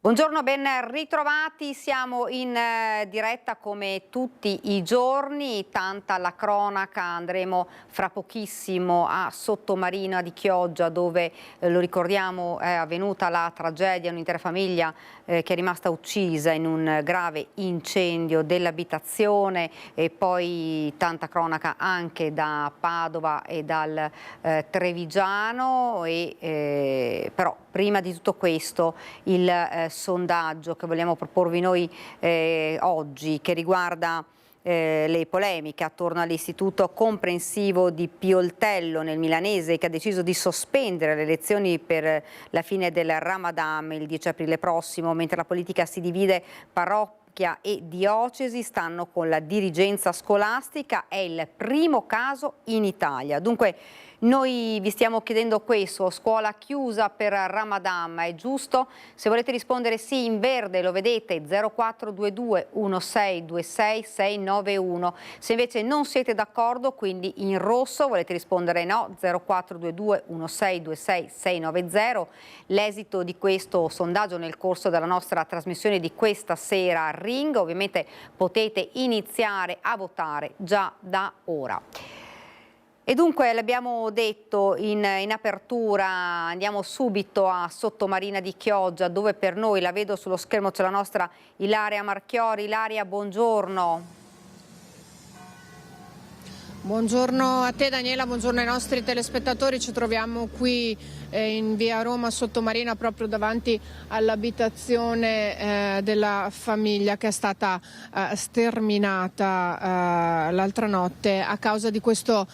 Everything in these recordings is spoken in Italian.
Buongiorno, ben ritrovati, siamo in diretta come tutti i giorni, tanta la cronaca, andremo fra pochissimo a Sottomarina di Chioggia dove, lo ricordiamo, è avvenuta la tragedia, un'intera famiglia che è rimasta uccisa in un grave incendio dell'abitazione, e poi tanta cronaca anche da Padova e dal Trevigiano, però prima di tutto questo il sondaggio che vogliamo proporvi noi oggi, che riguarda le polemiche attorno all'istituto comprensivo di Pioltello nel Milanese, che ha deciso di sospendere le lezioni per la fine del Ramadan il 10 aprile prossimo, mentre la politica si divide parrocchia e diocesi stanno con la dirigenza scolastica. È il primo caso in Italia. Dunque noi vi stiamo chiedendo questo: scuola chiusa per Ramadan, ma è giusto? Se volete rispondere sì, in verde lo vedete 0422 1626 691. Se invece non siete d'accordo, quindi in rosso, volete rispondere no, 0422 1626 690. L'esito di questo sondaggio nel corso della nostra trasmissione di questa sera a Ring. Ovviamente potete iniziare a votare già da ora. E dunque l'abbiamo detto in apertura, andiamo subito a Sottomarina di Chioggia, dove per noi, la vedo sullo schermo, c'è la nostra Ilaria Marchiori. Ilaria, buongiorno. Buongiorno a te Daniela, buongiorno ai nostri telespettatori. Ci troviamo qui in via Roma Sottomarina, proprio davanti all'abitazione della famiglia che è stata sterminata l'altra notte a causa di questo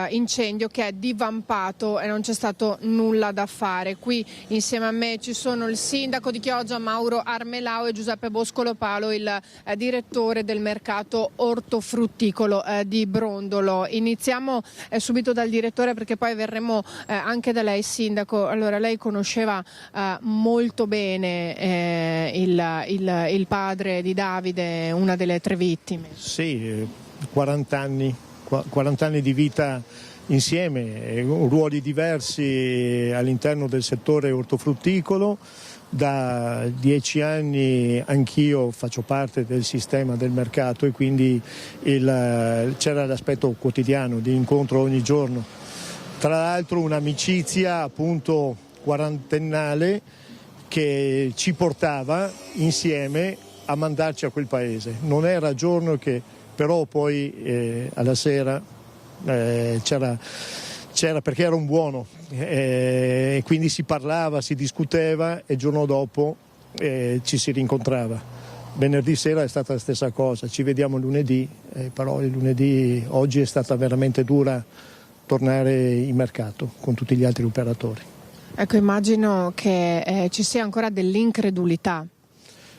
incendio che è divampato e non c'è stato nulla da fare. Qui insieme a me ci sono il sindaco di Chioggia Mauro Armelao e Giuseppe Boscolo Palo, il direttore del mercato ortofrutticolo di Brondolo. Iniziamo subito dal direttore, perché poi verremo anche da lei, sindaco. Allora, lei conosceva molto bene il padre di Davide, una delle 3 vittime. Sì, 40 anni di vita insieme, ruoli diversi all'interno del settore ortofrutticolo. Da 10 anni anch'io faccio parte del sistema del mercato e quindi c'era l'aspetto quotidiano di incontro ogni giorno. Tra l'altro un'amicizia appunto quarantennale che ci portava insieme a mandarci a quel paese. Non era giorno che però poi alla sera c'era perché era un buono, e quindi si parlava, si discuteva e il giorno dopo ci si rincontrava. Venerdì sera è stata la stessa cosa, ci vediamo lunedì, però il lunedì oggi è stata veramente dura tornare in mercato con tutti gli altri operatori. Ecco, immagino che ci sia ancora dell'incredulità.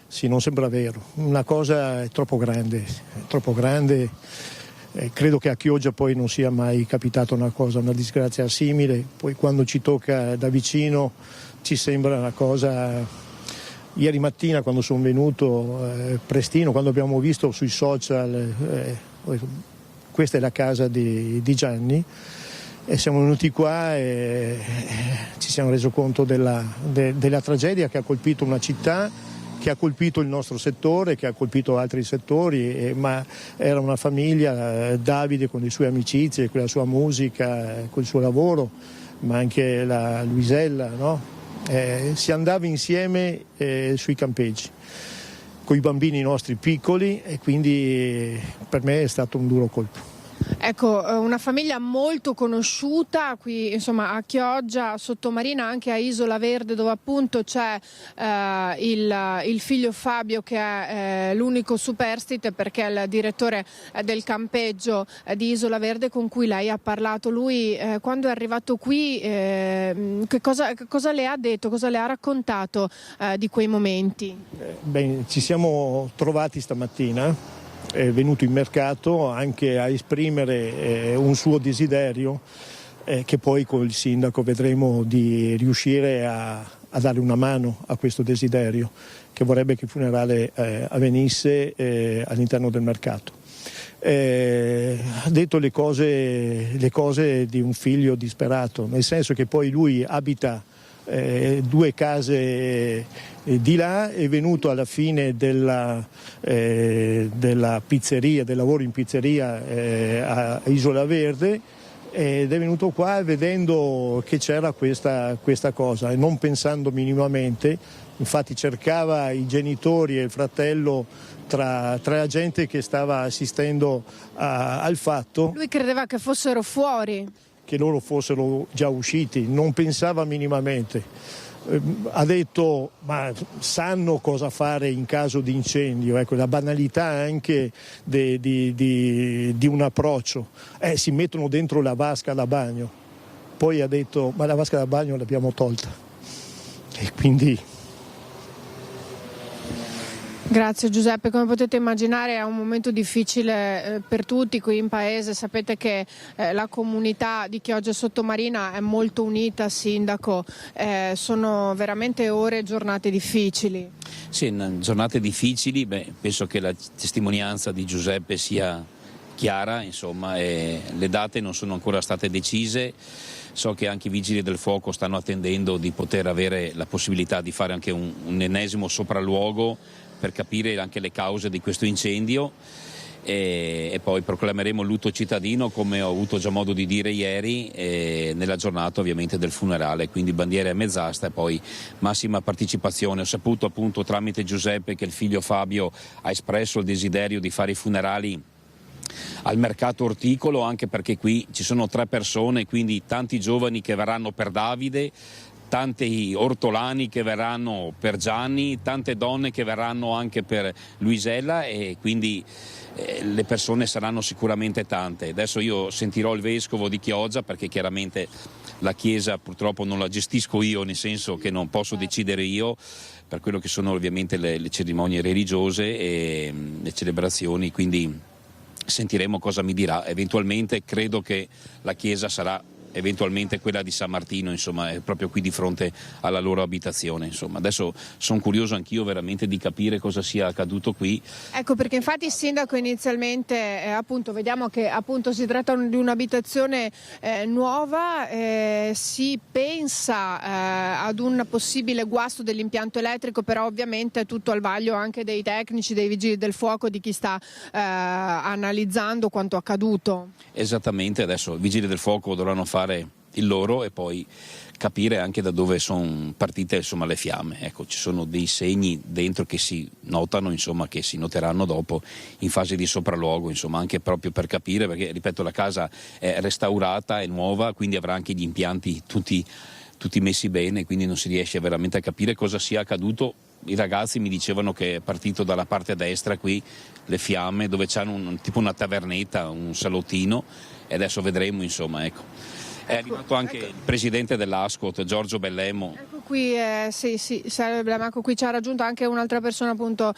Sì, non sembra vero, una cosa è troppo grande. Credo che a Chioggia poi non sia mai capitata una disgrazia simile. Poi quando ci tocca da vicino ci sembra una cosa. Ieri mattina quando sono venuto prestino, quando abbiamo visto sui social questa è la casa di Gianni, e siamo venuti qua e ci siamo resi conto della tragedia che ha colpito una città, che ha colpito il nostro settore, che ha colpito altri settori, ma era una famiglia, Davide con le sue amicizie, con la sua musica, col suo lavoro, ma anche la Luisella, no? Si andava insieme sui campeggi, con i bambini nostri piccoli, e quindi per me è stato un duro colpo. Ecco, una famiglia molto conosciuta qui, insomma, a Chioggia, a Sottomarina, anche a Isola Verde, dove appunto c'è il figlio Fabio, che è l'unico superstite, perché è il direttore del campeggio di Isola Verde con cui lei ha parlato. Lui quando è arrivato qui che cosa le ha detto, cosa le ha raccontato di quei momenti? Ci siamo trovati stamattina. È venuto in mercato anche a esprimere un suo desiderio, che poi con il sindaco vedremo di riuscire a dare una mano a questo desiderio, che vorrebbe che il funerale avvenisse all'interno del mercato. Ha detto le cose di un figlio disperato, nel senso che poi lui abita 2 case di là, è venuto alla fine della pizzeria, del lavoro in pizzeria a Isola Verde, ed è venuto qua vedendo che c'era questa cosa e non pensando minimamente, infatti cercava i genitori e il fratello tra la gente che stava assistendo al fatto. Lui credeva che fossero fuori, che loro fossero già usciti, non pensava minimamente. Ha detto ma sanno cosa fare in caso di incendio, ecco la banalità anche di un approccio, si mettono dentro la vasca da bagno, poi ha detto ma la vasca da bagno l'abbiamo tolta e quindi... Grazie Giuseppe, come potete immaginare è un momento difficile per tutti qui in paese, sapete che la comunità di Chioggia Sottomarina è molto unita, Sindaco, sono veramente ore e giornate difficili. Sì, giornate difficili, penso che la testimonianza di Giuseppe sia chiara, insomma, le date non sono ancora state decise. So che anche i vigili del fuoco stanno attendendo di poter avere la possibilità di fare anche un ennesimo sopralluogo per capire anche le cause di questo incendio e poi proclameremo il lutto cittadino, come ho avuto già modo di dire ieri, nella giornata ovviamente del funerale, quindi bandiere a mezz'asta e poi massima partecipazione. Ho saputo appunto tramite Giuseppe che il figlio Fabio ha espresso il desiderio di fare i funerali al mercato orticolo, anche perché qui ci sono 3 persone, quindi tanti giovani che verranno per Davide, tanti ortolani che verranno per Gianni, tante donne che verranno anche per Luisella e quindi le persone saranno sicuramente tante. Adesso io sentirò il vescovo di Chioggia, perché chiaramente la chiesa purtroppo non la gestisco io, nel senso che non posso decidere io per quello che sono ovviamente le cerimonie religiose e le celebrazioni, quindi sentiremo cosa mi dirà. Eventualmente credo che la chiesa sarà eventualmente quella di San Martino, insomma, è proprio qui di fronte alla loro abitazione, insomma. Adesso sono curioso anch'io veramente di capire cosa sia accaduto qui. Ecco, perché infatti il sindaco inizialmente appunto vediamo che appunto si tratta di un'abitazione nuova, si pensa ad un possibile guasto dell'impianto elettrico, però ovviamente è tutto al vaglio anche dei tecnici, dei vigili del fuoco, di chi sta analizzando quanto accaduto. Esattamente, adesso i vigili del fuoco dovranno fare il loro e poi capire anche da dove sono partite, insomma, le fiamme. Ecco, ci sono dei segni dentro che si notano, insomma, che si noteranno dopo in fase di sopralluogo, insomma, anche proprio per capire, perché ripeto la casa è restaurata, è nuova, quindi avrà anche gli impianti tutti messi bene, quindi non si riesce veramente a capire cosa sia accaduto. I ragazzi mi dicevano che è partito dalla parte destra qui le fiamme, dove c'hanno tipo una tavernetta, un salottino, e adesso vedremo, insomma, ecco. È arrivato anche il presidente dell'Ascot, Giorgio Bellemo. Ecco qui, sì, ecco qui ci ha raggiunto anche un'altra persona, appunto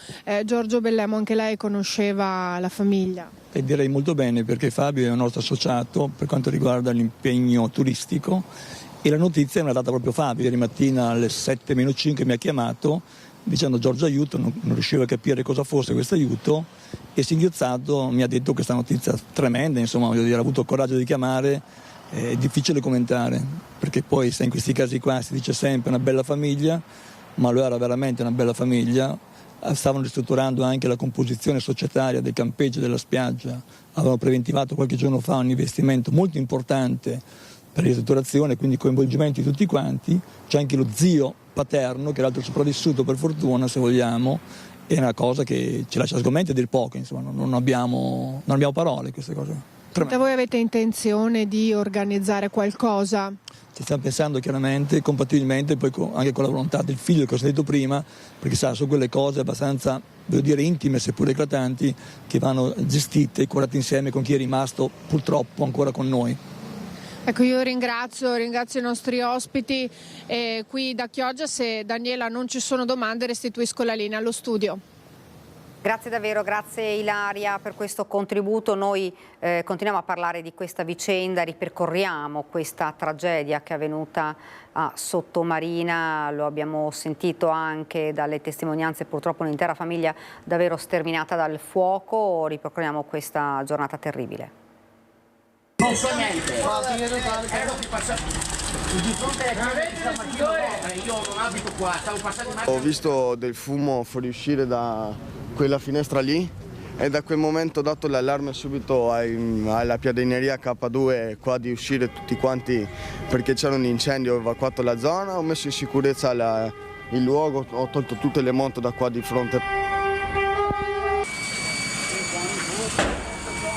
Giorgio Bellemo, anche lei conosceva la famiglia. E direi molto bene, perché Fabio è un nostro associato per quanto riguarda l'impegno turistico e la notizia è una data proprio Fabio. Ieri mattina alle 7:05 mi ha chiamato dicendo Giorgio aiuto, non riuscivo a capire cosa fosse questo aiuto e singhiozzato mi ha detto questa notizia tremenda, insomma, voglio dire, ha avuto il coraggio di chiamare. È difficile commentare, perché poi in questi casi qua si dice sempre una bella famiglia, ma lui era veramente una bella famiglia. Stavano ristrutturando anche la composizione societaria del campeggio della spiaggia, avevano preventivato qualche giorno fa un investimento molto importante per la ristrutturazione, quindi coinvolgimento di tutti quanti. C'è anche lo zio paterno, che è l'altro sopravvissuto per fortuna, se vogliamo, è una cosa che ci lascia sgomenti a dir poco, insomma, non abbiamo parole queste cose. Da voi avete intenzione di organizzare qualcosa? Ci stiamo pensando chiaramente, compatibilmente poi anche con la volontà del figlio che ho sentito prima, perché sa, sono quelle cose abbastanza, devo dire, intime seppur eclatanti, che vanno gestite e curate insieme con chi è rimasto purtroppo ancora con noi. Ecco, io ringrazio i nostri ospiti qui da Chioggia. Se Daniela non ci sono domande restituisco la linea allo studio. Grazie davvero, grazie Ilaria per questo contributo. Noi continuiamo a parlare di questa vicenda, ripercorriamo questa tragedia che è avvenuta a Sottomarina, lo abbiamo sentito anche dalle testimonianze, purtroppo un'intera famiglia davvero sterminata dal fuoco, ripercorriamo questa giornata terribile. Non so niente. Ho visto del fumo fuoriuscire da quella finestra lì e da quel momento ho dato l'allarme subito alla piadeneria K2 qua di uscire tutti quanti perché c'era un incendio, ho evacuato la zona, ho messo in sicurezza il luogo, ho tolto tutte le moto da qua di fronte.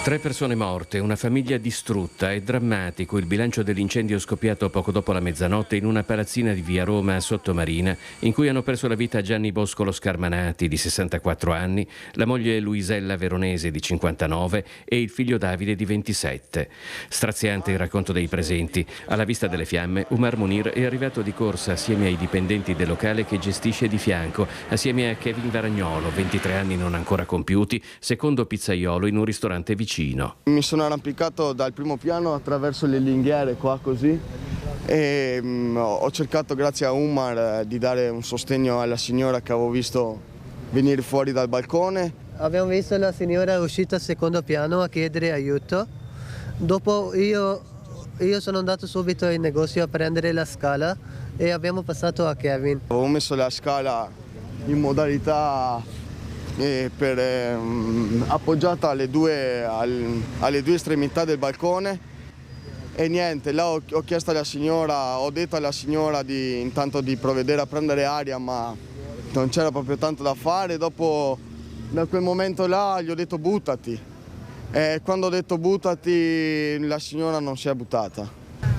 3 persone morte, una famiglia distrutta. È drammatico il bilancio dell'incendio scoppiato poco dopo la mezzanotte in una palazzina di via Roma Sottomarina, in cui hanno perso la vita Gianni Boscolo Scarmanati, di 64 anni, la moglie Luisella Veronese, di 59, e il figlio Davide, di 27. Straziante il racconto dei presenti. Alla vista delle fiamme, Umar Munir è arrivato di corsa assieme ai dipendenti del locale che gestisce di fianco, assieme a Kevin Varagnolo, 23 anni non ancora compiuti, secondo pizzaiolo in un ristorante vicino. Mi sono arrampicato dal primo piano attraverso le ringhiere qua così e ho cercato grazie a Umar di dare un sostegno alla signora che avevo visto venire fuori dal balcone. Abbiamo visto la signora uscita al secondo piano a chiedere aiuto. Dopo io sono andato subito in negozio a prendere la scala e abbiamo passato a Kevin. Avevo messo la scala in modalità appoggiata alle due estremità del balcone e niente, là ho chiesto alla signora, ho detto alla signora intanto di provvedere a prendere aria, ma non c'era proprio tanto da fare. Dopo, da quel momento là, gli ho detto buttati e quando ho detto buttati la signora non si è buttata.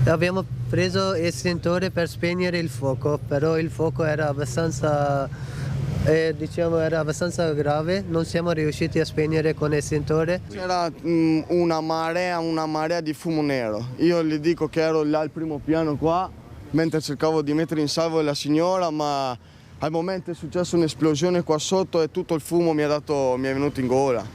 Abbiamo preso estintore per spegnere il fuoco, però il fuoco era abbastanza grave, non siamo riusciti a spegnere con estintore. C'era una marea di fumo nero. Io le dico che ero là al primo piano qua, mentre cercavo di mettere in salvo la signora, ma al momento è successa un'esplosione qua sotto e tutto il fumo mi è venuto in gola.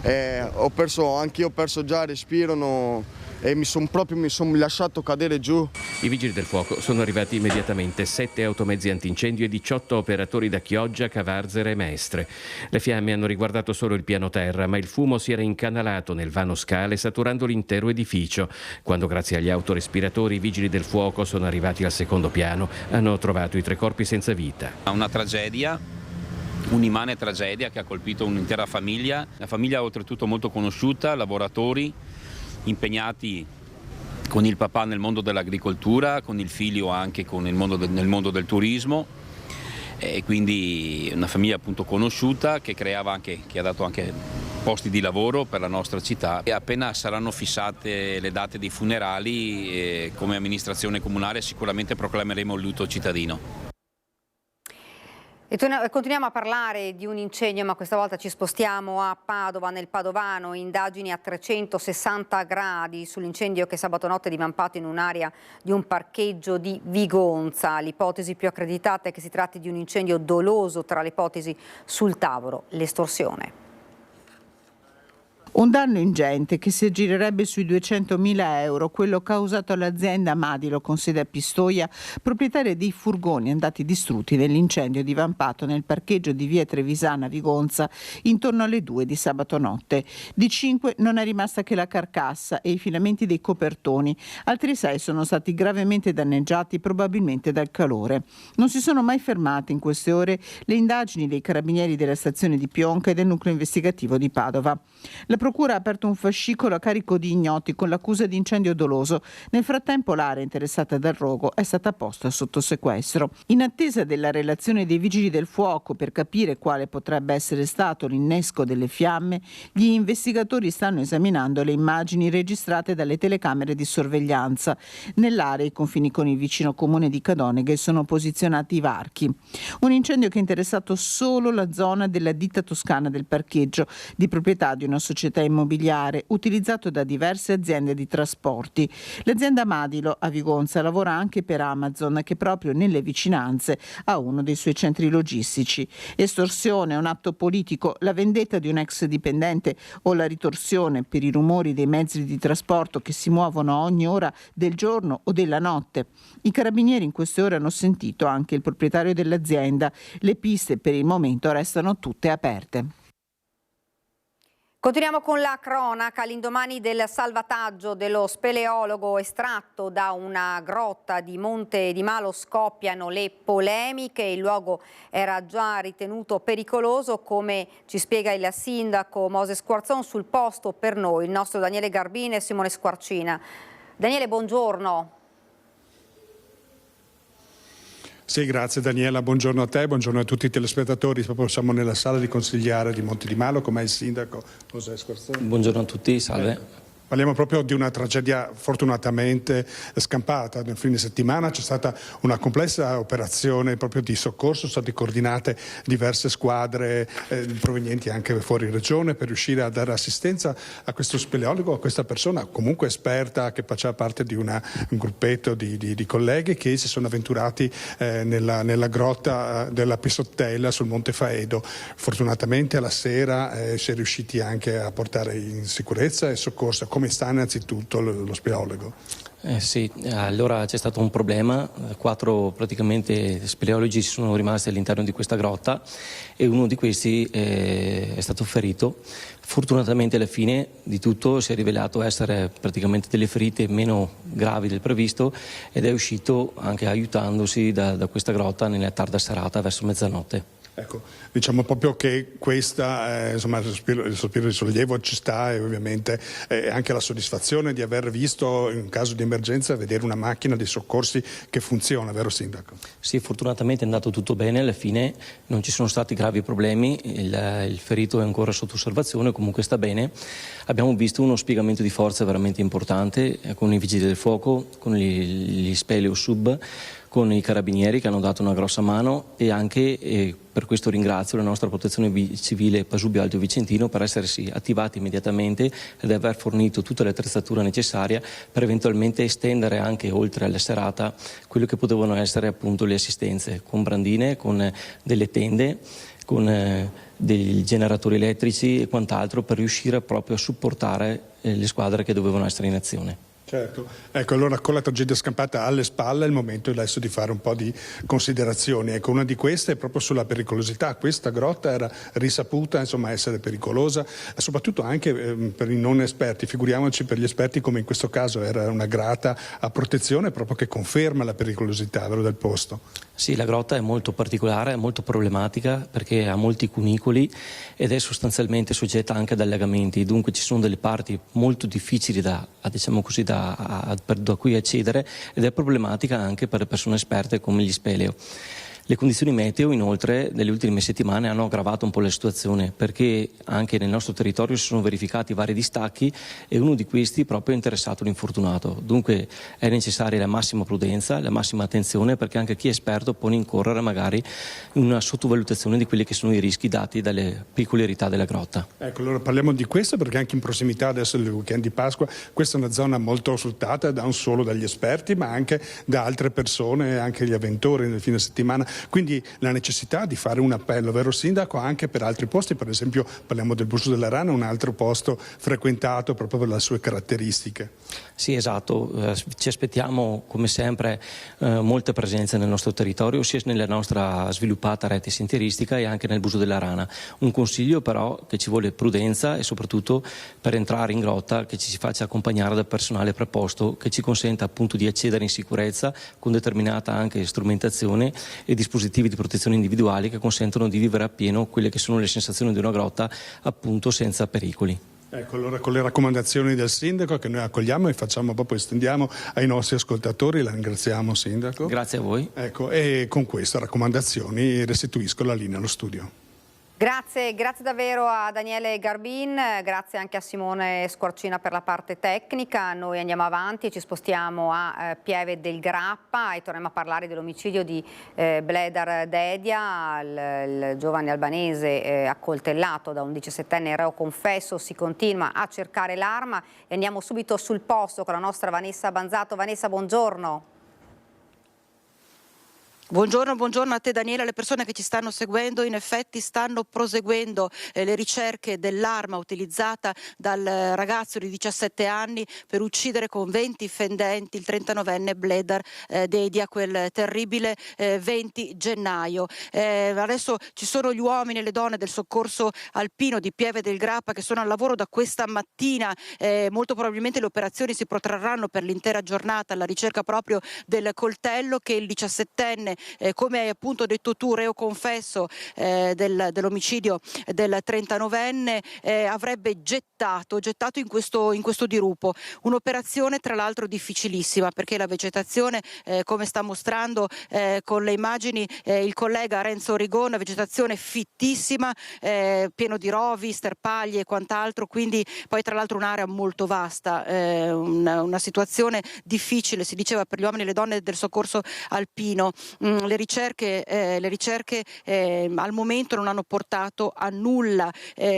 Anch'io ho perso già il respiro e mi sono lasciato cadere giù. I vigili del fuoco sono arrivati immediatamente, 7 automezzi antincendio e 18 operatori da Chioggia, Cavarzere e Mestre. Le fiamme hanno riguardato solo il piano terra, ma il fumo si era incanalato nel vano scale, saturando l'intero edificio. Quando, grazie agli autorespiratori, i vigili del fuoco sono arrivati al secondo piano, hanno trovato i 3 corpi senza vita. Una tragedia, un'immane tragedia che ha colpito un'intera famiglia, la famiglia oltretutto molto conosciuta, lavoratori impegnati con il papà nel mondo dell'agricoltura, con il figlio anche nel mondo del turismo, e quindi una famiglia appunto conosciuta che ha dato anche posti di lavoro per la nostra città. E appena saranno fissate le date dei funerali, come amministrazione comunale sicuramente proclameremo il lutto cittadino. E continuiamo a parlare di un incendio, ma questa volta ci spostiamo a Padova, nel Padovano, indagini a 360 gradi sull'incendio che sabato notte è divampato in un'area di un parcheggio di Vigonza. L'ipotesi più accreditata è che si tratti di un incendio doloso, tra le ipotesi sul tavolo l'estorsione. Un danno ingente che si aggirerebbe sui 200.000 euro, quello causato all'azienda Madilo con sede a Pistoia, proprietaria dei furgoni andati distrutti nell'incendio divampato nel parcheggio di via Trevisana Vigonza intorno alle 2 di sabato notte. Di 5 non è rimasta che la carcassa e i filamenti dei copertoni, altri 6 sono stati gravemente danneggiati probabilmente dal calore. Non si sono mai fermate in queste ore le indagini dei carabinieri della stazione di Pionca e del nucleo investigativo di Padova. La procura ha aperto un fascicolo a carico di ignoti con l'accusa di incendio doloso. Nel frattempo l'area interessata dal rogo è stata posta sotto sequestro. In attesa della relazione dei vigili del fuoco per capire quale potrebbe essere stato l'innesco delle fiamme, gli investigatori stanno esaminando le immagini registrate dalle telecamere di sorveglianza. Nell'area i confini con il vicino comune di Cadoneghe sono posizionati i varchi. Un incendio che ha interessato solo la zona della ditta toscana del parcheggio, di proprietà di una società immobiliare utilizzato da diverse aziende di trasporti. L'azienda Madilo a Vigonza lavora anche per Amazon, che proprio nelle vicinanze ha uno dei suoi centri logistici. Estorsione, un atto politico, la vendetta di un ex dipendente o la ritorsione per i rumori dei mezzi di trasporto che si muovono a ogni ora del giorno o della notte. I carabinieri in queste ore hanno sentito anche il proprietario dell'azienda. Le piste per il momento restano tutte aperte. Continuiamo con la cronaca. All'indomani del salvataggio dello speleologo estratto da una grotta di Monte di Malo scoppiano le polemiche. Il luogo era già ritenuto pericoloso, come ci spiega il sindaco Moses Quarzon. Sul posto per noi il nostro Daniele Garbin e Simone Squarcina. Daniele, buongiorno. Sì, grazie Daniela, buongiorno a te, buongiorno a tutti i telespettatori. Proprio siamo nella sala di consigliare di Monte di Malo, con me il sindaco Moses Quarzon. Buongiorno a tutti, salve. Parliamo proprio di una tragedia fortunatamente scampata. Nel fine settimana c'è stata una complessa operazione proprio di soccorso, sono state coordinate diverse squadre provenienti anche fuori regione per riuscire a dare assistenza a questo speleologo, a questa persona comunque esperta che faceva parte di un gruppetto di colleghi che si sono avventurati nella grotta della Pisottella sul Monte Faedo. Fortunatamente alla sera si è riusciti anche a portare in sicurezza e soccorso. Come sta innanzitutto lo speleologo? Sì, allora c'è stato un problema, 4 praticamente speleologi sono rimasti all'interno di questa grotta e uno di questi è stato ferito. Fortunatamente alla fine di tutto si è rivelato essere praticamente delle ferite meno gravi del previsto ed è uscito anche aiutandosi da questa grotta nella tarda serata verso mezzanotte. Ecco, diciamo proprio che questa, insomma, il sospiro di sollievo ci sta e ovviamente anche la soddisfazione di aver visto in caso di emergenza vedere una macchina dei soccorsi che funziona, vero Sindaco? Sì, fortunatamente è andato tutto bene, alla fine non ci sono stati gravi problemi, il ferito è ancora sotto osservazione, comunque sta bene. Abbiamo visto uno spiegamento di forza veramente importante con i vigili del fuoco, con gli Speleo Sub, con i carabinieri che hanno dato una grossa mano e anche per questo ringrazio la nostra protezione civile Pasubio Alto Vicentino per essersi attivati immediatamente ed aver fornito tutta l'attrezzatura necessaria per eventualmente estendere anche oltre alla serata quello che potevano essere appunto le assistenze con brandine, con delle tende, con dei generatori elettrici e quant'altro per riuscire proprio a supportare le squadre che dovevano essere in azione. Certo, ecco, allora con la tragedia scampata alle spalle è il momento adesso di fare un po' di considerazioni. Ecco, una di queste è proprio sulla pericolosità. Questa grotta era risaputa insomma essere pericolosa, soprattutto anche per i non esperti, figuriamoci per gli esperti come in questo caso era una grata a protezione proprio che conferma la pericolosità del posto. Sì, la grotta è molto particolare, è molto problematica perché ha molti cunicoli ed è sostanzialmente soggetta anche ad allagamenti, dunque ci sono delle parti molto difficili da cui accedere ed è problematica anche per le persone esperte come gli speleo. Le condizioni meteo inoltre nelle ultime settimane hanno aggravato un po' la situazione perché anche nel nostro territorio si sono verificati vari distacchi e uno di questi proprio è interessato l'infortunato. Dunque è necessaria la massima prudenza, la massima attenzione perché anche chi è esperto può incorrere magari in una sottovalutazione di quelli che sono i rischi dati dalle peculiarità della grotta. Ecco, allora parliamo di questo perché anche in prossimità adesso del weekend di Pasqua questa è una zona molto sfruttata non solo dagli esperti ma anche da altre persone, anche gli avventori nel fine settimana. Quindi la necessità di fare un appello, vero Sindaco, anche per altri posti, per esempio parliamo del Busto della Rana, un altro posto frequentato proprio per le sue caratteristiche. Sì, esatto, ci aspettiamo come sempre molte presenze nel nostro territorio, sia nella nostra sviluppata rete sentieristica e anche nel Busto della Rana. Un consiglio però che ci vuole prudenza e soprattutto per entrare in grotta che ci si faccia accompagnare da personale preposto che ci consenta appunto di accedere in sicurezza con determinata anche strumentazione e dispositivi di protezione individuali che consentono di vivere appieno quelle che sono le sensazioni di una grotta appunto senza pericoli. Ecco, allora con le raccomandazioni del Sindaco che noi accogliamo e facciamo proprio estendiamo ai nostri ascoltatori, la ringraziamo Sindaco. Grazie a voi. Ecco, e con queste raccomandazioni restituisco la linea allo studio. Grazie davvero a Daniele Garbin, grazie anche a Simone Squarcina per la parte tecnica. Noi andiamo avanti e ci spostiamo a Pieve del Grappa e torniamo a parlare dell'omicidio di Bledar Dedia, il giovane albanese accoltellato da un 17enne reo confesso. Si continua a cercare l'arma e andiamo subito sul posto con la nostra Vanessa Banzato. Vanessa, buongiorno. Buongiorno a te Daniela, alle persone che ci stanno seguendo. In effetti stanno proseguendo le ricerche dell'arma utilizzata dal ragazzo di 17 anni per uccidere con 20 fendenti il 39enne Bledar Dedia quel terribile 20 gennaio. Adesso ci sono gli uomini e le donne del soccorso alpino di Pieve del Grappa che sono al lavoro da questa mattina. Molto probabilmente le operazioni si protrarranno per l'intera giornata alla ricerca proprio del coltello che il 17enne, come hai appunto detto tu, reo confesso dell'omicidio del 39enne, avrebbe gettato in questo dirupo. Un'operazione tra l'altro difficilissima perché la vegetazione, come sta mostrando con le immagini il collega Renzo Rigon, vegetazione fittissima, pieno di rovi, sterpaglie e quant'altro, quindi poi tra l'altro un'area molto vasta, una situazione difficile, si diceva, per gli uomini e le donne del soccorso alpino. Le ricerche al momento non hanno portato a nulla.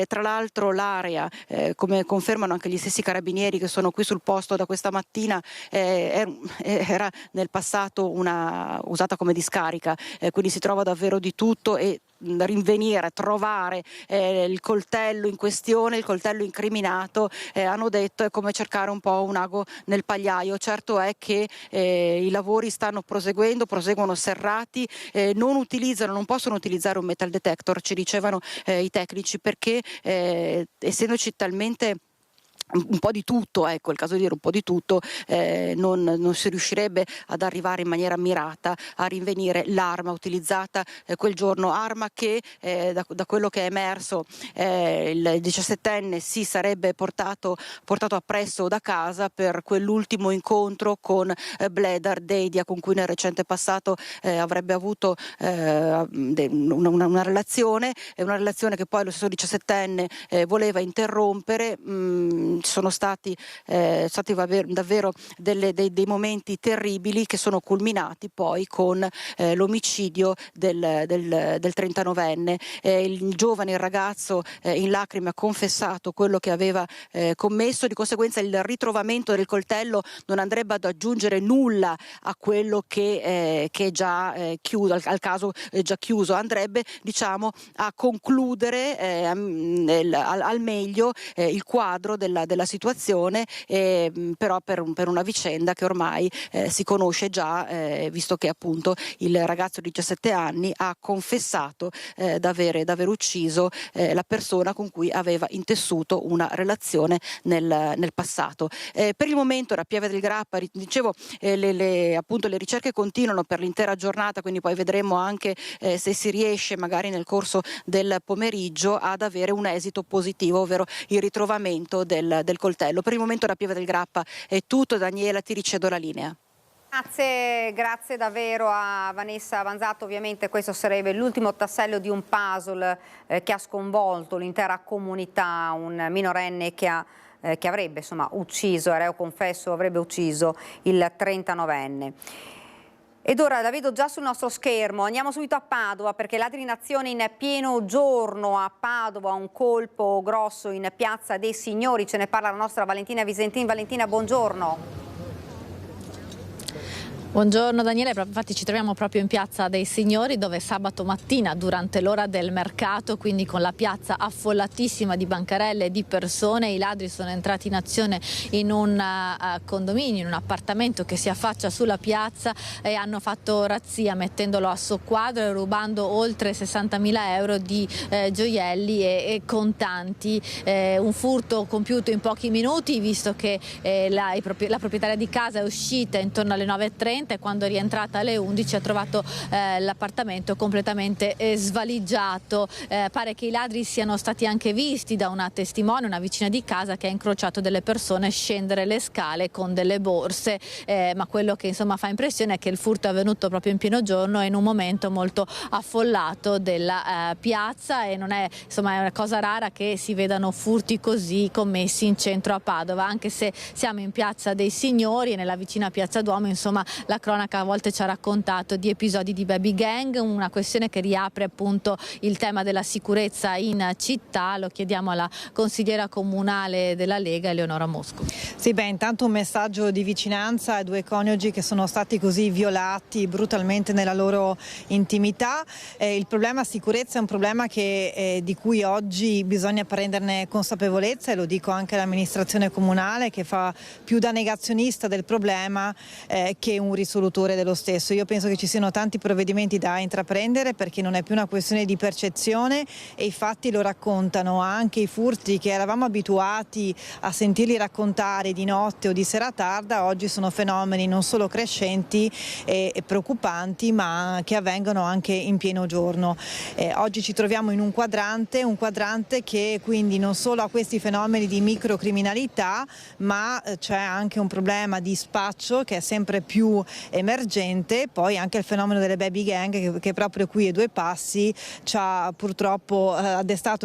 Tra l'altro l'area, come confermano anche gli stessi carabinieri che sono qui sul posto da questa mattina, era nel passato usata come discarica, quindi si trova davvero di tutto e rinvenire, trovare il coltello in questione, il coltello incriminato, hanno detto è come cercare un po' un ago nel pagliaio. Certo è che i lavori proseguono serrati, non possono utilizzare un metal detector, ci dicevano i tecnici, perché essendoci talmente un po' di tutto, ecco, il caso di dire un po' di tutto, non si riuscirebbe ad arrivare in maniera mirata a rinvenire l'arma utilizzata quel giorno, arma che da quello che è emerso il 17enne si sarebbe portato appresso da casa per quell'ultimo incontro con Bledar Dedia, con cui nel recente passato avrebbe avuto una relazione che poi lo stesso 17enne voleva interrompere. Sono stati davvero dei momenti terribili che sono culminati poi con l'omicidio del 39enne. Il giovane, il ragazzo, in lacrime ha confessato quello che aveva commesso, di conseguenza il ritrovamento del coltello non andrebbe ad aggiungere nulla a quello che è già chiuso, al caso già chiuso, andrebbe a concludere al meglio il quadro della situazione, però per una vicenda che ormai si conosce già, visto che appunto il ragazzo di 17 anni ha confessato d'aver ucciso la persona con cui aveva intessuto una relazione nel passato. Per il momento da Pieve del Grappa, dicevo, appunto le ricerche continuano per l'intera giornata, quindi poi vedremo anche se si riesce magari nel corso del pomeriggio ad avere un esito positivo, ovvero il ritrovamento del coltello. Per il momento da Pieve del Grappa è tutto. Daniela, ti ricedo la linea. Grazie davvero a Vanessa Vanzatto. Ovviamente questo sarebbe l'ultimo tassello di un puzzle che ha sconvolto l'intera comunità, un minorenne che avrebbe ucciso, reo confesso, avrebbe ucciso il 39enne. Ed ora la vedo già sul nostro schermo, andiamo subito a Padova perché ladri in azione in pieno giorno a Padova, un colpo grosso in Piazza dei Signori, ce ne parla la nostra Valentina Visentin. Valentina, buongiorno. Buongiorno Daniele, infatti ci troviamo proprio in Piazza dei Signori dove sabato mattina durante l'ora del mercato, quindi con la piazza affollatissima di bancarelle e di persone, i ladri sono entrati in azione in un condominio, in un appartamento che si affaccia sulla piazza e hanno fatto razzia mettendolo a soqquadro e rubando oltre 60.000 euro di gioielli e contanti. Un furto compiuto in pochi minuti, visto che la proprietaria di casa è uscita intorno alle 9:30 e quando è rientrata alle 11 ha trovato l'appartamento completamente svaligiato. Pare che i ladri siano stati anche visti da una testimone, una vicina di casa, che ha incrociato delle persone scendere le scale con delle borse, ma quello che fa impressione è che il furto è avvenuto proprio in pieno giorno e in un momento molto affollato della piazza, e non è è una cosa rara che si vedano furti così commessi in centro a Padova, anche se siamo in Piazza dei Signori e nella vicina Piazza Duomo la cronaca a volte ci ha raccontato di episodi di baby gang, una questione che riapre appunto il tema della sicurezza in città. Lo chiediamo alla consigliera comunale della Lega, Eleonora Mosco. Sì, intanto un messaggio di vicinanza ai due coniugi che sono stati così violati brutalmente nella loro intimità. Il problema sicurezza è un problema di cui oggi bisogna prenderne consapevolezza, e lo dico anche all'amministrazione comunale, che fa più da negazionista del problema che un risolutore dello stesso. Io penso che ci siano tanti provvedimenti da intraprendere, perché non è più una questione di percezione, e i fatti lo raccontano. Anche i furti che eravamo abituati a sentirli raccontare di notte o di sera tarda, oggi sono fenomeni non solo crescenti e preoccupanti, ma che avvengono anche in pieno giorno. Oggi ci troviamo in un quadrante che quindi non solo ha questi fenomeni di microcriminalità, ma c'è anche un problema di spaccio che è sempre più emergente, poi anche il fenomeno delle baby gang che proprio qui a due passi ci ha purtroppo desta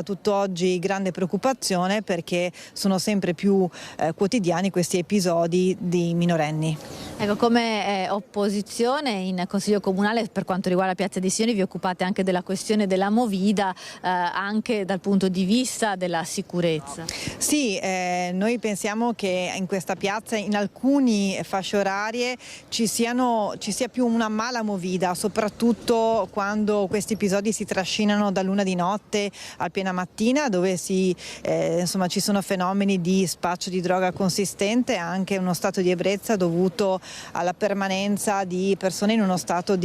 tutt'oggi grande preoccupazione, perché sono sempre più quotidiani questi episodi di minorenni. Ecco, come opposizione in Consiglio Comunale, per quanto riguarda Piazza dei Signori, vi occupate anche della questione della movida, anche dal punto di vista della sicurezza. Sì, noi pensiamo che in questa piazza, in alcune fasce orarie, ci sia più una mala movida, soprattutto quando questi episodi si trascinano da luna di notte al piena mattina, dove ci sono fenomeni di spaccio di droga consistente, e anche uno stato di ebbrezza dovuto alla permanenza di persone in uno stato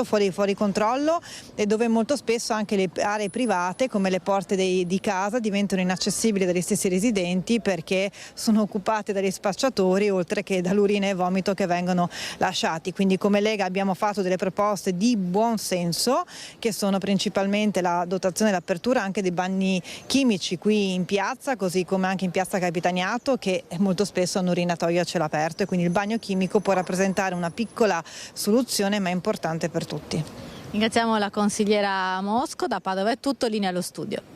fuori controllo, e dove molto spesso anche le aree private, come le porte di casa, diventano inaccessibili dagli stessi residenti, perché sono occupate dagli spacciatori, oltre che dall'urina e vomito che vengono lasciati. Quindi come Lega abbiamo fatto delle proposte di buon senso, che sono principalmente la dotazione e l'apertura anche dei bagni chimici qui in piazza, così come anche in piazza Capitaniato, che molto spesso hanno urinatoio a cielo aperto, e quindi il bagno chimico può rappresentare una piccola soluzione, ma è importante per tutti. Ringraziamo la consigliera Mosco. Da Padova è tutto, linea allo studio.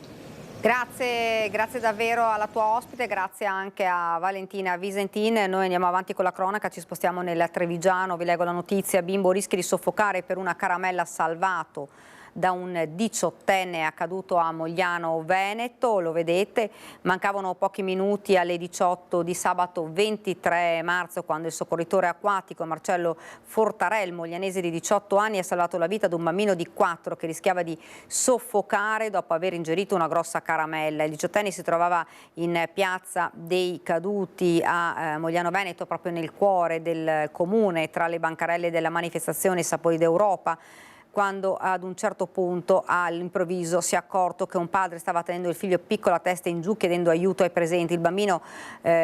Grazie davvero alla tua ospite, grazie anche a Valentina Visentin. Noi andiamo avanti con la cronaca, ci spostiamo nel Trevigiano, vi leggo la notizia: bimbo rischia di soffocare per una caramella, salvato da un 18enne, accaduto a Mogliano Veneto. Lo vedete, mancavano pochi minuti alle 18 di sabato 23 marzo quando il soccorritore acquatico Marcello Fortarel, moglianese di 18 anni, ha salvato la vita ad un bambino di 4 che rischiava di soffocare dopo aver ingerito una grossa caramella. Il 18enne si trovava in piazza dei Caduti a Mogliano Veneto, proprio nel cuore del comune, tra le bancarelle della manifestazione Sapori d'Europa, quando ad un certo punto all'improvviso si è accorto che un padre stava tenendo il figlio piccolo a testa in giù, chiedendo aiuto ai presenti. Il bambino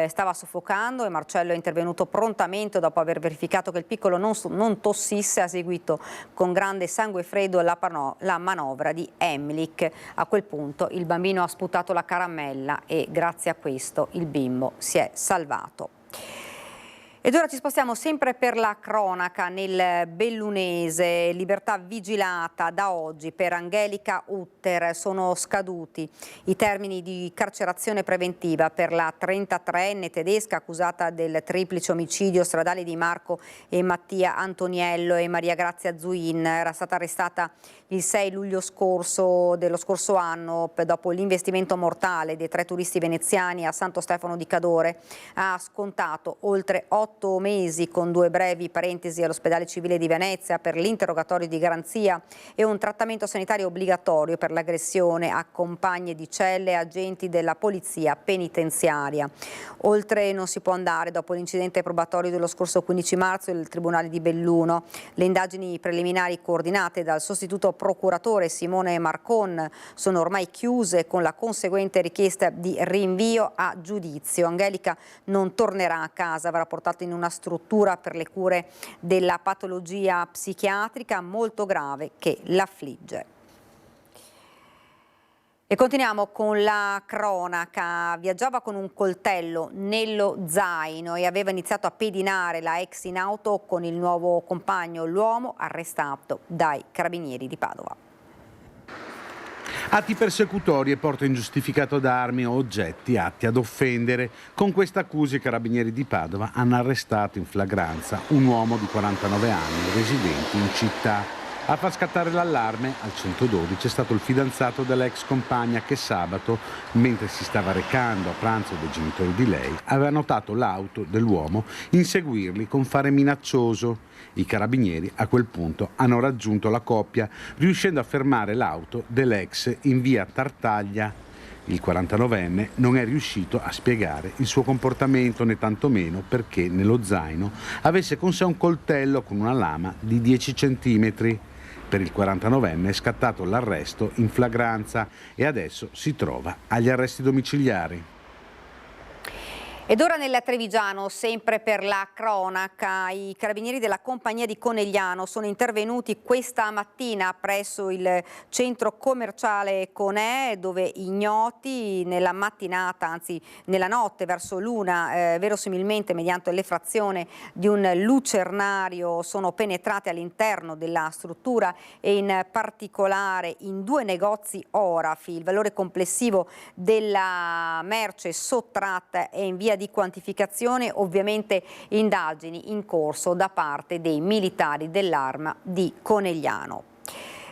stava soffocando e Marcello è intervenuto prontamente dopo aver verificato che il piccolo non tossisse. Ha seguito con grande sangue freddo la manovra di Emlich. A quel punto il bambino ha sputato la caramella e grazie a questo il bimbo si è salvato. Ed ora ci spostiamo sempre per la cronaca nel Bellunese. Libertà vigilata da oggi per Angelica Utter. Sono scaduti i termini di carcerazione preventiva per la 33enne tedesca accusata del triplice omicidio stradale di Marco e Mattia Antoniello e Maria Grazia Zuin. Era stata arrestata il 6 luglio dello scorso anno dopo l'investimento mortale dei 3 turisti veneziani a Santo Stefano di Cadore. Ha scontato oltre 8 mesi con 2 brevi parentesi all'ospedale civile di Venezia per l'interrogatorio di garanzia e un trattamento sanitario obbligatorio per l'aggressione a compagne di celle e agenti della polizia penitenziaria. Oltre non si può andare dopo l'incidente probatorio dello scorso 15 marzo del Tribunale di Belluno. Le indagini preliminari coordinate dal sostituto procuratore Simone Marcon sono ormai chiuse, con la conseguente richiesta di rinvio a giudizio. Angelica non tornerà a casa, avrà portato in una struttura per le cure della patologia psichiatrica molto grave che l'affligge. E continuiamo con la cronaca. Viaggiava con un coltello nello zaino e aveva iniziato a pedinare la ex in auto con il nuovo compagno, l'uomo arrestato dai carabinieri di Padova. Atti persecutori e porto ingiustificato d'armi o oggetti atti ad offendere. Con questa accusa i carabinieri di Padova hanno arrestato in flagranza un uomo di 49 anni residente in città. A far scattare l'allarme al 112 è stato il fidanzato dell'ex compagna che sabato, mentre si stava recando a pranzo dei genitori di lei, aveva notato l'auto dell'uomo inseguirli con fare minaccioso. I carabinieri a quel punto hanno raggiunto la coppia, riuscendo a fermare l'auto dell'ex in via Tartaglia. Il 49enne non è riuscito a spiegare il suo comportamento, né tantomeno perché nello zaino avesse con sé un coltello con una lama di 10 centimetri. Per il 49enne è scattato l'arresto in flagranza e adesso si trova agli arresti domiciliari. Ed ora nel Trevigiano, sempre per la cronaca, i carabinieri della compagnia di Conegliano sono intervenuti questa mattina presso il centro commerciale Conè, dove ignoti nella mattinata, anzi nella notte verso l'una, verosimilmente mediante l'effrazione di un lucernario, sono penetrati all'interno della struttura e in particolare in 2 negozi Orafi. Il valore complessivo della merce sottratta è in via di quantificazione, ovviamente indagini in corso da parte dei militari dell'Arma di Conegliano.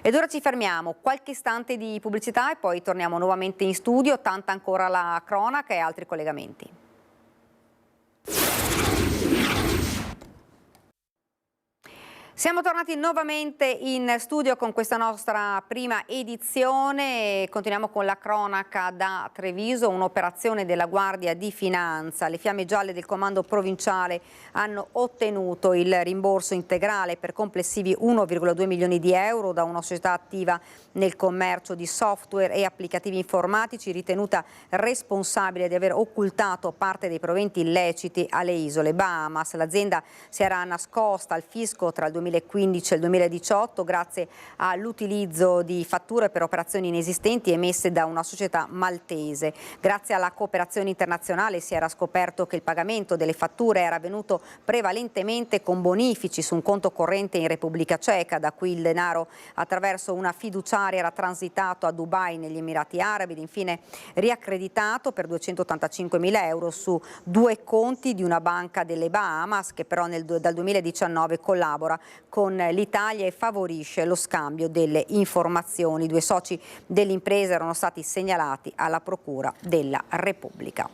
Ed ora ci fermiamo, qualche istante di pubblicità e poi torniamo nuovamente in studio, tanta ancora la cronaca e altri collegamenti. Siamo tornati nuovamente in studio con questa nostra prima edizione. Continuiamo con la cronaca da Treviso, un'operazione della Guardia di Finanza. Le Fiamme Gialle del Comando Provinciale hanno ottenuto il rimborso integrale per complessivi 1,2 milioni di euro da una società attiva nel commercio di software e applicativi informatici, ritenuta responsabile di aver occultato parte dei proventi illeciti alle isole Bahamas. L'azienda si era nascosta al fisco tra il 2015 e il 2018 grazie all'utilizzo di fatture per operazioni inesistenti emesse da una società maltese. Grazie alla cooperazione internazionale si era scoperto che il pagamento delle fatture era avvenuto prevalentemente con bonifici su un conto corrente in Repubblica Ceca, da cui il denaro attraverso una fiduciaria era transitato a Dubai negli Emirati Arabi ed infine riaccreditato per 285.000 euro su 2 conti di una banca delle Bahamas che però dal 2019 collabora con l'Italia e favorisce lo scambio delle informazioni. 2 soci dell'impresa erano stati segnalati alla Procura della Repubblica.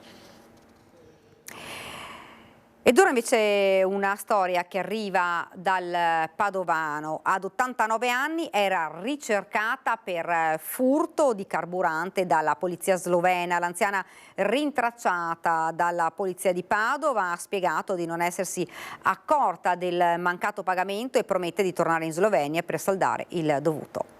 Ed ora invece una storia che arriva dal Padovano. Ad 89 anni era ricercata per furto di carburante dalla polizia slovena. L'anziana, rintracciata dalla polizia di Padova, ha spiegato di non essersi accorta del mancato pagamento e promette di tornare in Slovenia per saldare il dovuto.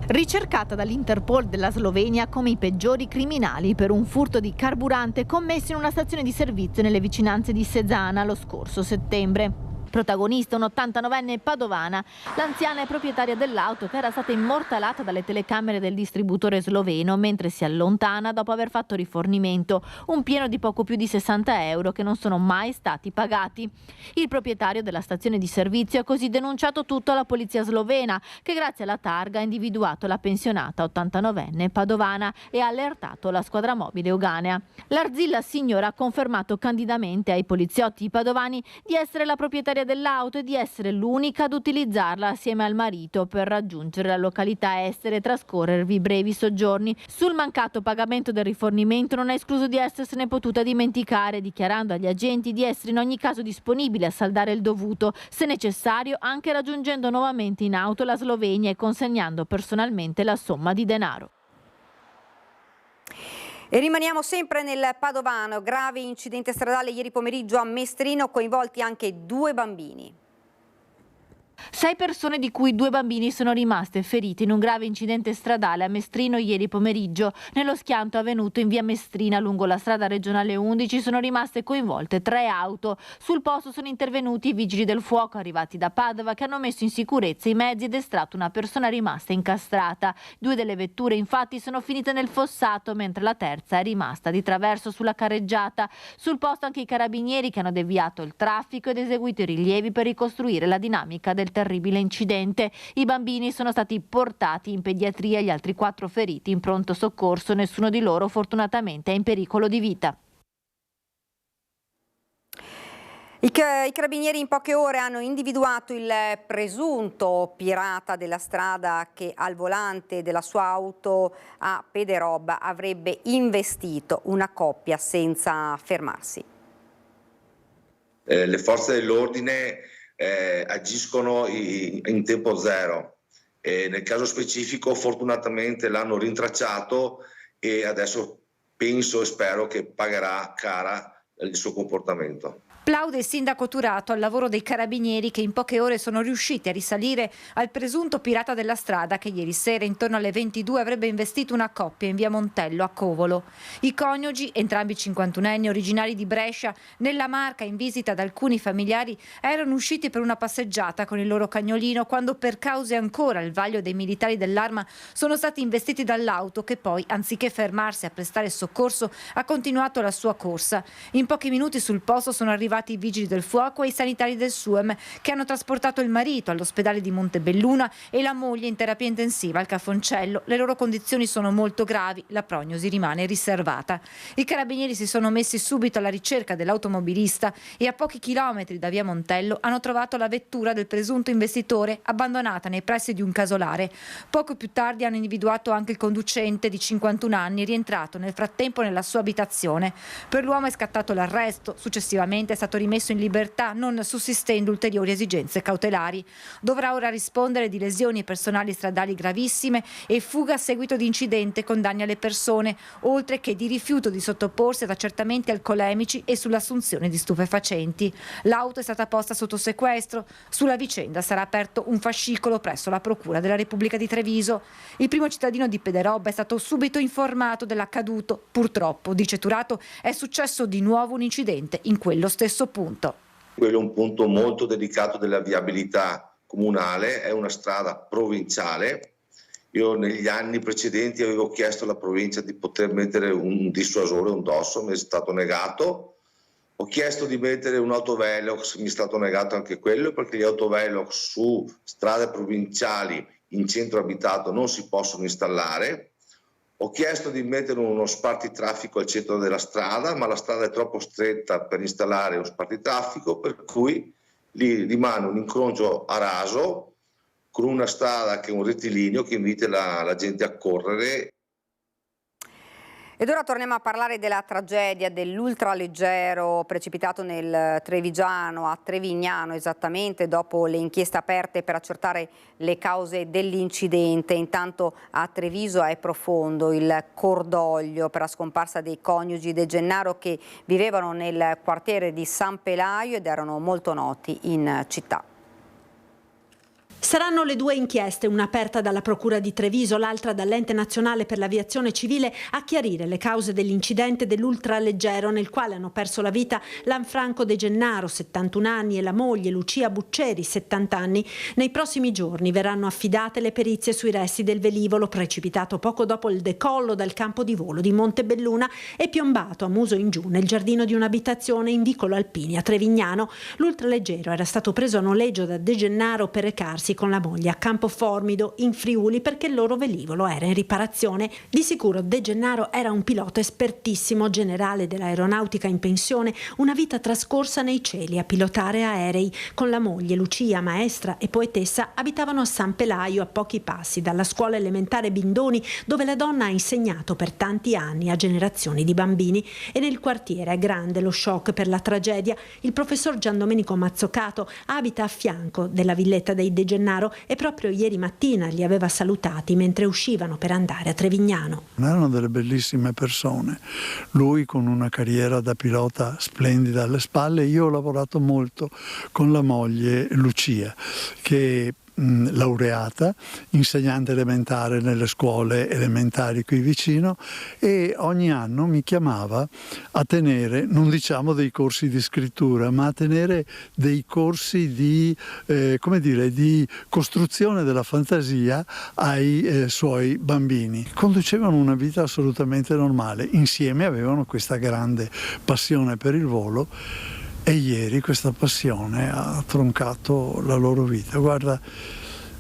Ricercata dall'Interpol della Slovenia come i peggiori criminali per un furto di carburante commesso in una stazione di servizio nelle vicinanze di Sezana lo scorso settembre. Protagonista un 89enne padovana, l'anziana è proprietaria dell'auto che era stata immortalata dalle telecamere del distributore sloveno mentre si allontana dopo aver fatto rifornimento, un pieno di poco più di 60 euro che non sono mai stati pagati. Il proprietario della stazione di servizio ha così denunciato tutto alla polizia slovena, che grazie alla targa ha individuato la pensionata 89enne padovana e ha allertato la squadra mobile Oganea. L'Arzilla signora ha confermato candidamente ai poliziotti padovani di essere la proprietaria dell'auto e di essere l'unica ad utilizzarla assieme al marito per raggiungere la località estera e trascorrervi brevi soggiorni. Sul mancato pagamento del rifornimento non è escluso di essersene potuta dimenticare, dichiarando agli agenti di essere in ogni caso disponibile a saldare il dovuto, se necessario anche raggiungendo nuovamente in auto la Slovenia e consegnando personalmente la somma di denaro. E rimaniamo sempre nel Padovano, grave incidente stradale ieri pomeriggio a Mestrino, coinvolti anche 2 bambini. 6 persone, di cui 2 bambini, sono rimaste ferite in un grave incidente stradale a Mestrino ieri pomeriggio. Nello schianto avvenuto in via Mestrina lungo la strada regionale 11 sono rimaste coinvolte 3 auto. Sul posto sono intervenuti i vigili del fuoco arrivati da Padova che hanno messo in sicurezza i mezzi ed estratto una persona rimasta incastrata. 2 delle vetture infatti sono finite nel fossato mentre la terza è rimasta di traverso sulla carreggiata. Sul posto anche i carabinieri che hanno deviato il traffico ed eseguito i rilievi per ricostruire la dinamica del del terribile incidente. I bambini sono stati portati in pediatria, gli altri 4 feriti in pronto soccorso, nessuno di loro fortunatamente è in pericolo di vita. I carabinieri in poche ore hanno individuato il presunto pirata della strada che al volante della sua auto a Pederobba avrebbe investito una coppia senza fermarsi. Le forze dell'ordine agiscono in tempo zero e nel caso specifico fortunatamente l'hanno rintracciato e adesso penso e spero che pagherà cara il suo comportamento. Plaude il sindaco Turato al lavoro dei carabinieri che in poche ore sono riusciti a risalire al presunto pirata della strada che ieri sera intorno alle 22 avrebbe investito una coppia in via Montello a Covolo. I coniugi, entrambi 51enni originari di Brescia, nella Marca in visita ad alcuni familiari, erano usciti per una passeggiata con il loro cagnolino quando per cause ancora al vaglio dei militari dell'Arma sono stati investiti dall'auto che poi, anziché fermarsi a prestare soccorso, ha continuato la sua corsa. In pochi minuti sul posto sono arrivati i vigili del fuoco e i sanitari del SUEM che hanno trasportato il marito all'ospedale di Montebelluna e la moglie in terapia intensiva al Cafoncello. Le loro condizioni sono molto gravi, la prognosi rimane riservata. I carabinieri si sono messi subito alla ricerca dell'automobilista e a pochi chilometri da via Montello hanno trovato la vettura del presunto investitore abbandonata nei pressi di un casolare. Poco più tardi hanno individuato anche il conducente di 51 anni rientrato nel frattempo nella sua abitazione. Per l'uomo è scattato l'arresto, successivamente è stato rimesso in libertà non sussistendo ulteriori esigenze cautelari. Dovrà ora rispondere di lesioni personali stradali gravissime e fuga a seguito di incidente con danni alle persone, oltre che di rifiuto di sottoporsi ad accertamenti alcolemici e sull'assunzione di stupefacenti. L'auto è stata posta sotto sequestro. Sulla vicenda sarà aperto un fascicolo presso la Procura della Repubblica di Treviso. Il primo cittadino di Pederobba è stato subito informato dell'accaduto. Purtroppo, dice Turato, è successo di nuovo un incidente in quello stesso punto. Quello è un punto molto delicato della viabilità comunale, è una strada provinciale. Io negli anni precedenti avevo chiesto alla provincia di poter mettere un dissuasore, un dosso, mi è stato negato. Ho chiesto di mettere un autovelox, mi è stato negato anche quello, perché gli autovelox su strade provinciali in centro abitato non si possono installare. Ho chiesto di mettere uno spartitraffico al centro della strada, ma la strada è troppo stretta per installare uno spartitraffico, per cui lì rimane un incrocio a raso con una strada che è un rettilineo che invita la gente a correre. Ed ora torniamo a parlare della tragedia dell'ultraleggero precipitato nel Trevigiano, a Trevignano esattamente, dopo le inchieste aperte per accertare le cause dell'incidente. Intanto a Treviso è profondo il cordoglio per la scomparsa dei coniugi De Gennaro che vivevano nel quartiere di San Pelaio ed erano molto noti in città. Saranno le 2 inchieste, una aperta dalla Procura di Treviso, l'altra dall'Ente Nazionale per l'Aviazione Civile, a chiarire le cause dell'incidente dell'ultraleggero nel quale hanno perso la vita Lanfranco De Gennaro, 71 anni, e la moglie Lucia Bucceri, 70 anni. Nei prossimi giorni verranno affidate le perizie sui resti del velivolo precipitato poco dopo il decollo dal campo di volo di Montebelluna e piombato a muso in giù nel giardino di un'abitazione in vicolo Alpini a Trevignano. L'ultraleggero era stato preso a noleggio da De Gennaro per recarsi con la moglie a Campoformido in Friuli perché il loro velivolo era in riparazione. Di sicuro De Gennaro era un pilota espertissimo, generale dell'aeronautica in pensione, una vita trascorsa nei cieli a pilotare aerei. Con la moglie Lucia, maestra e poetessa, abitavano a San Pelaio, a pochi passi dalla scuola elementare Bindoni, dove la donna ha insegnato per tanti anni a generazioni di bambini. E nel quartiere è grande lo shock per la tragedia. Il professor Giandomenico Mazzocato abita a fianco della villetta dei De Gennaro e proprio ieri mattina li aveva salutati mentre uscivano per andare a Trevignano. Erano delle bellissime persone, lui con una carriera da pilota splendida alle spalle. Io ho lavorato molto con la moglie Lucia, che laureata, insegnante elementare nelle scuole elementari qui vicino, e ogni anno mi chiamava a tenere, non diciamo dei corsi di scrittura, ma a tenere dei corsi di, di costruzione della fantasia ai suoi bambini. Conducevano una vita assolutamente normale, insieme avevano questa grande passione per il volo e ieri questa passione ha troncato la loro vita. Guarda,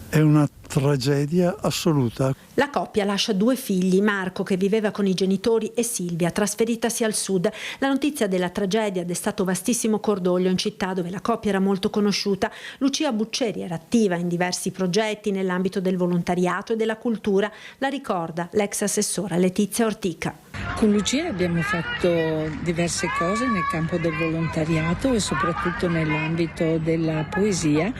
è una tragedia assoluta. La coppia lascia 2 figli, Marco che viveva con i genitori e Silvia trasferitasi al sud. La notizia della tragedia ha destato vastissimo cordoglio in città dove la coppia era molto conosciuta. Lucia Bucceri era attiva in diversi progetti nell'ambito del volontariato e della cultura. La ricorda l'ex assessora Letizia Ortica. Con Lucia abbiamo fatto diverse cose nel campo del volontariato e soprattutto nell'ambito della poesia,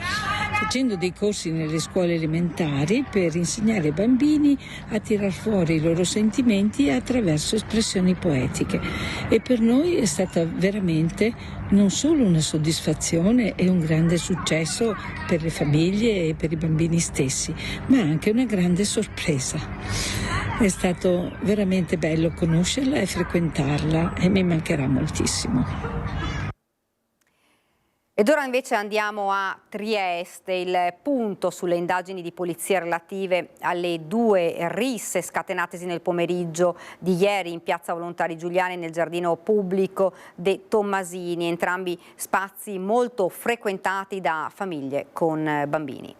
facendo dei corsi nelle scuole elementari per insegnare ai bambini a tirar fuori i loro sentimenti attraverso espressioni poetiche. E per noi è stata veramente non solo una soddisfazione e un grande successo per le famiglie e per i bambini stessi, ma anche una grande sorpresa. È stato veramente bello conoscerla e frequentarla e mi mancherà moltissimo. Ed ora invece andiamo a Trieste, il punto sulle indagini di polizia relative alle 2 risse scatenatesi nel pomeriggio di ieri in piazza Volontari Giuliani nel giardino pubblico de Tommasini, entrambi spazi molto frequentati da famiglie con bambini.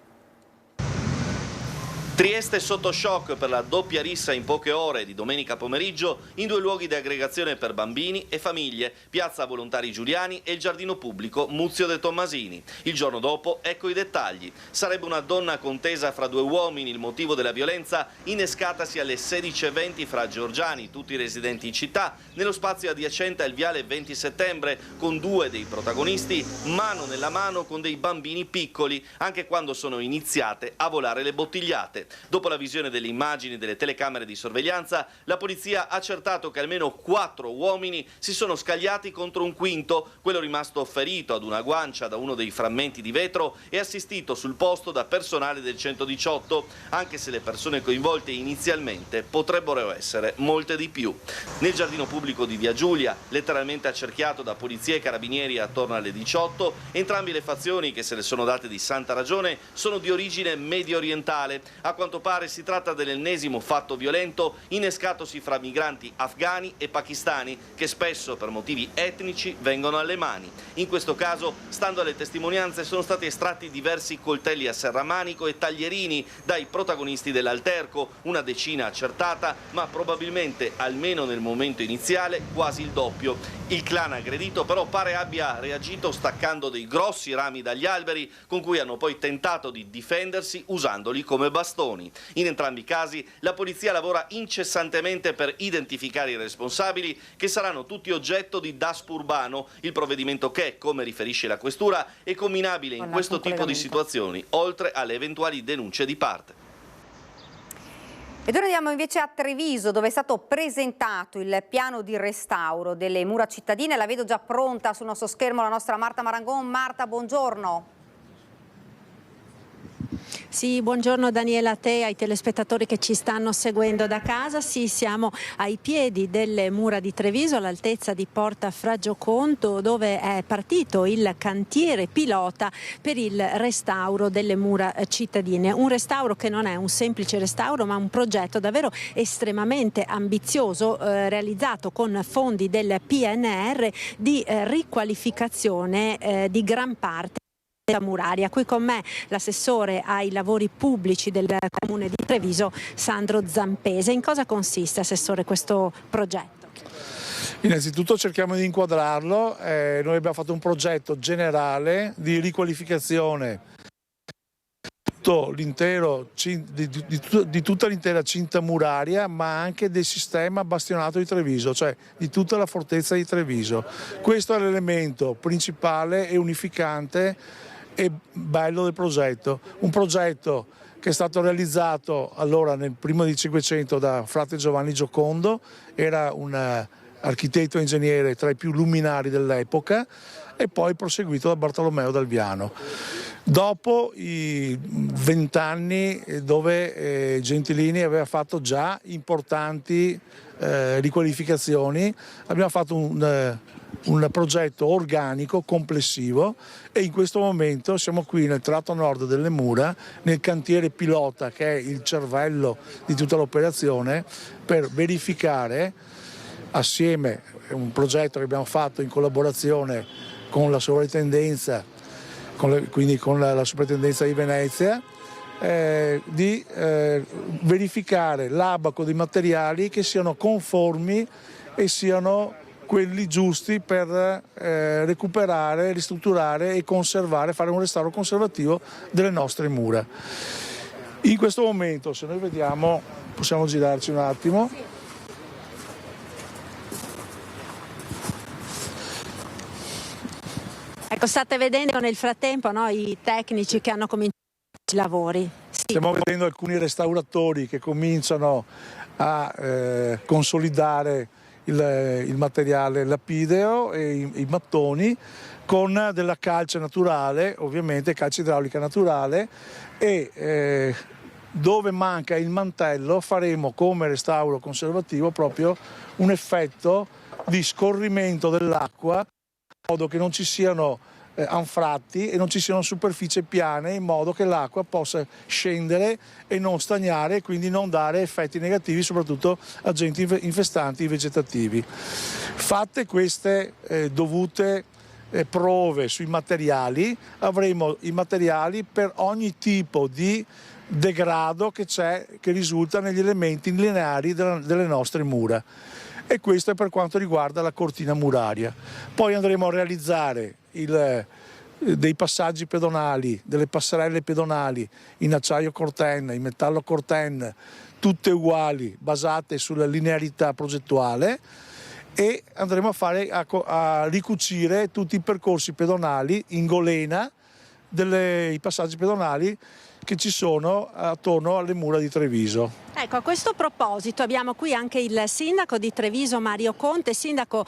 Trieste sotto shock per la doppia rissa in poche ore di domenica pomeriggio in 2 luoghi di aggregazione per bambini e famiglie, piazza Volontari Giuliani e il giardino pubblico Muzio de Tommasini. Il giorno dopo, ecco i dettagli. Sarebbe una donna contesa fra 2 uomini il motivo della violenza, innescatasi alle 16:20 fra georgiani, tutti residenti in città, nello spazio adiacente al viale 20 settembre, con 2 dei protagonisti mano nella mano con dei bambini piccoli, anche quando sono iniziate a volare le bottigliate. Dopo la visione delle immagini delle telecamere di sorveglianza, la polizia ha accertato che almeno 4 uomini si sono scagliati contro un quinto, quello rimasto ferito ad una guancia da uno dei frammenti di vetro e assistito sul posto da personale del 118, anche se le persone coinvolte inizialmente potrebbero essere molte di più. Nel giardino pubblico di Via Giulia, letteralmente accerchiato da polizia e carabinieri attorno alle 18, entrambe le fazioni, che se ne sono date di santa ragione, sono di origine medio orientale. A quanto pare si tratta dell'ennesimo fatto violento innescatosi fra migranti afghani e pakistani che spesso per motivi etnici vengono alle mani. In questo caso, stando alle testimonianze, sono stati estratti diversi coltelli a serramanico e taglierini dai protagonisti dell'alterco, una decina accertata, ma probabilmente, almeno nel momento iniziale, quasi il doppio. Il clan aggredito però pare abbia reagito staccando dei grossi rami dagli alberi con cui hanno poi tentato di difendersi usandoli come bastoni. In entrambi i casi la polizia lavora incessantemente per identificare i responsabili, che saranno tutti oggetto di DASPO urbano, il provvedimento che, come riferisce la questura, è comminabile in questo tipo di situazioni, oltre alle eventuali denunce di parte. Ed ora andiamo invece a Treviso, dove è stato presentato il piano di restauro delle mura cittadine. La vedo già pronta sul nostro schermo la nostra Marta Marangon. Marta, buongiorno. Sì, buongiorno Daniela, a te, ai telespettatori che ci stanno seguendo da casa. Sì, siamo ai piedi delle mura di Treviso, all'altezza di Porta Fra Gioconto, dove è partito il cantiere pilota per il restauro delle mura cittadine. Un restauro che non è un semplice restauro, ma un progetto davvero estremamente ambizioso, realizzato con fondi del PNR di riqualificazione di gran parte muraria. Qui con me l'assessore ai lavori pubblici del comune di Treviso, Sandro Zampese. In cosa consiste, assessore, questo progetto? Innanzitutto cerchiamo di inquadrarlo. Noi abbiamo fatto un progetto generale di riqualificazione di tutta l'intera cinta muraria, ma anche del sistema bastionato di Treviso, cioè di tutta la fortezza di Treviso. Questo è l'elemento principale e unificante e bello del progetto. Un progetto che è stato realizzato allora nel primo di 500 da frate Giovanni Giocondo, era un architetto e ingegnere tra i più luminari dell'epoca, e poi proseguito da Bartolomeo Dalviano. Dopo i 20 anni dove Gentilini aveva fatto già importanti riqualificazioni, abbiamo fatto un progetto organico, complessivo, e in questo momento siamo qui nel tratto nord delle mura, nel cantiere pilota che è il cervello di tutta l'operazione, per verificare assieme, è un progetto che abbiamo fatto in collaborazione con la sovrintendenza, quindi con la sovrintendenza di Venezia, di verificare l'abaco dei materiali che siano conformi e siano quelli giusti per recuperare, ristrutturare e conservare, fare un restauro conservativo delle nostre mura. In questo momento, se noi vediamo, possiamo girarci un attimo. Ecco, state vedendo nel frattempo, no, i tecnici che hanno cominciato i lavori. Sì. Stiamo vedendo alcuni restauratori che cominciano a consolidare il materiale lapideo e i mattoni con della calce naturale, ovviamente calce idraulica naturale, e dove manca il mantello faremo come restauro conservativo proprio un effetto di scorrimento dell'acqua in modo che non ci siano anfratti e non ci siano superfici piane, in modo che l'acqua possa scendere e non stagnare e quindi non dare effetti negativi, soprattutto agenti infestanti vegetativi. Fatte queste dovute prove sui materiali, avremo i materiali per ogni tipo di degrado che risulta negli elementi lineari delle nostre mura. E questo è per quanto riguarda la cortina muraria. Poi andremo a realizzare dei passaggi pedonali, delle passerelle pedonali in acciaio corten, in metallo corten, tutte uguali, basate sulla linearità progettuale, e andremo a ricucire tutti i percorsi pedonali in golena i passaggi pedonali che ci sono attorno alle mura di Treviso. Ecco, a questo proposito abbiamo qui anche il sindaco di Treviso, Mario Conte. Sindaco,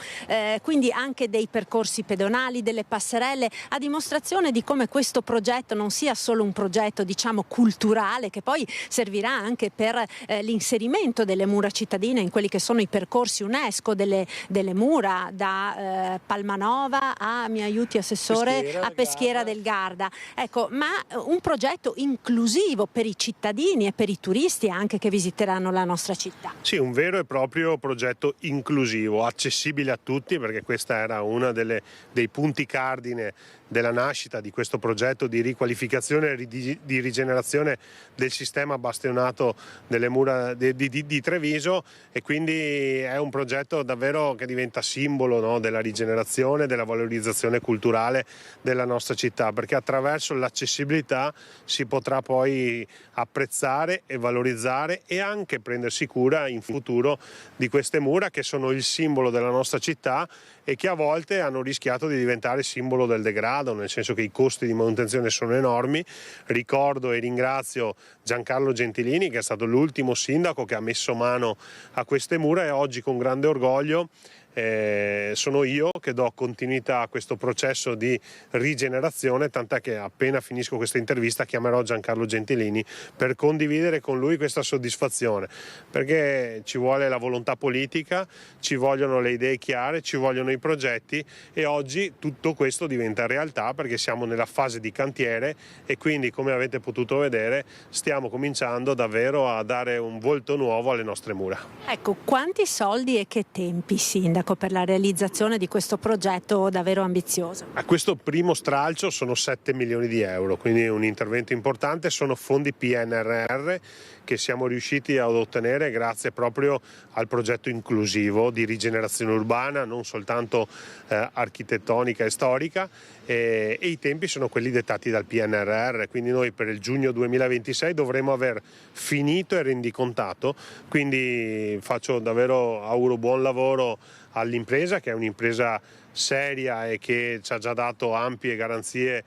quindi anche dei percorsi pedonali, delle passerelle, a dimostrazione di come questo progetto non sia solo un progetto, diciamo, culturale, che poi servirà anche per l'inserimento delle mura cittadine in quelli che sono i percorsi UNESCO delle mura da Palmanova a, mi aiuti Assessore, a Peschiera del Garda. Ecco, ma un progetto inclusivo per i cittadini e per i turisti anche che visiteranno la nostra città. Sì, un vero e proprio progetto inclusivo, accessibile a tutti, perché questa era una dei punti cardine della nascita di questo progetto di riqualificazione e di rigenerazione del sistema bastionato delle mura di Treviso, e quindi è un progetto davvero che diventa simbolo, no, della rigenerazione, della valorizzazione culturale della nostra città, perché attraverso l'accessibilità si potrà poi apprezzare e valorizzare e anche prendersi cura in futuro di queste mura che sono il simbolo della nostra città e che a volte hanno rischiato di diventare simbolo del degrado, nel senso che i costi di manutenzione sono enormi. Ricordo e ringrazio Giancarlo Gentilini, che è stato l'ultimo sindaco che ha messo mano a queste mura, e oggi con grande orgoglio sono io che do continuità a questo processo di rigenerazione, tant'è che appena finisco questa intervista chiamerò Giancarlo Gentilini per condividere con lui questa soddisfazione, perché ci vuole la volontà politica, ci vogliono le idee chiare, ci vogliono i progetti, e oggi tutto questo diventa realtà perché siamo nella fase di cantiere e quindi, come avete potuto vedere, stiamo cominciando davvero a dare un volto nuovo alle nostre mura. Ecco, quanti soldi e che tempi, sindaco, per la realizzazione di questo progetto davvero ambizioso? A questo primo stralcio sono 7 milioni di euro, quindi un intervento importante. Sono fondi PNRR che siamo riusciti ad ottenere grazie proprio al progetto inclusivo di rigenerazione urbana, non soltanto architettonica e storica, e i tempi sono quelli dettati dal PNRR, quindi noi per il giugno 2026 dovremo aver finito e rendicontato, quindi auguro buon lavoro all'impresa, che è un'impresa seria e che ci ha già dato ampie garanzie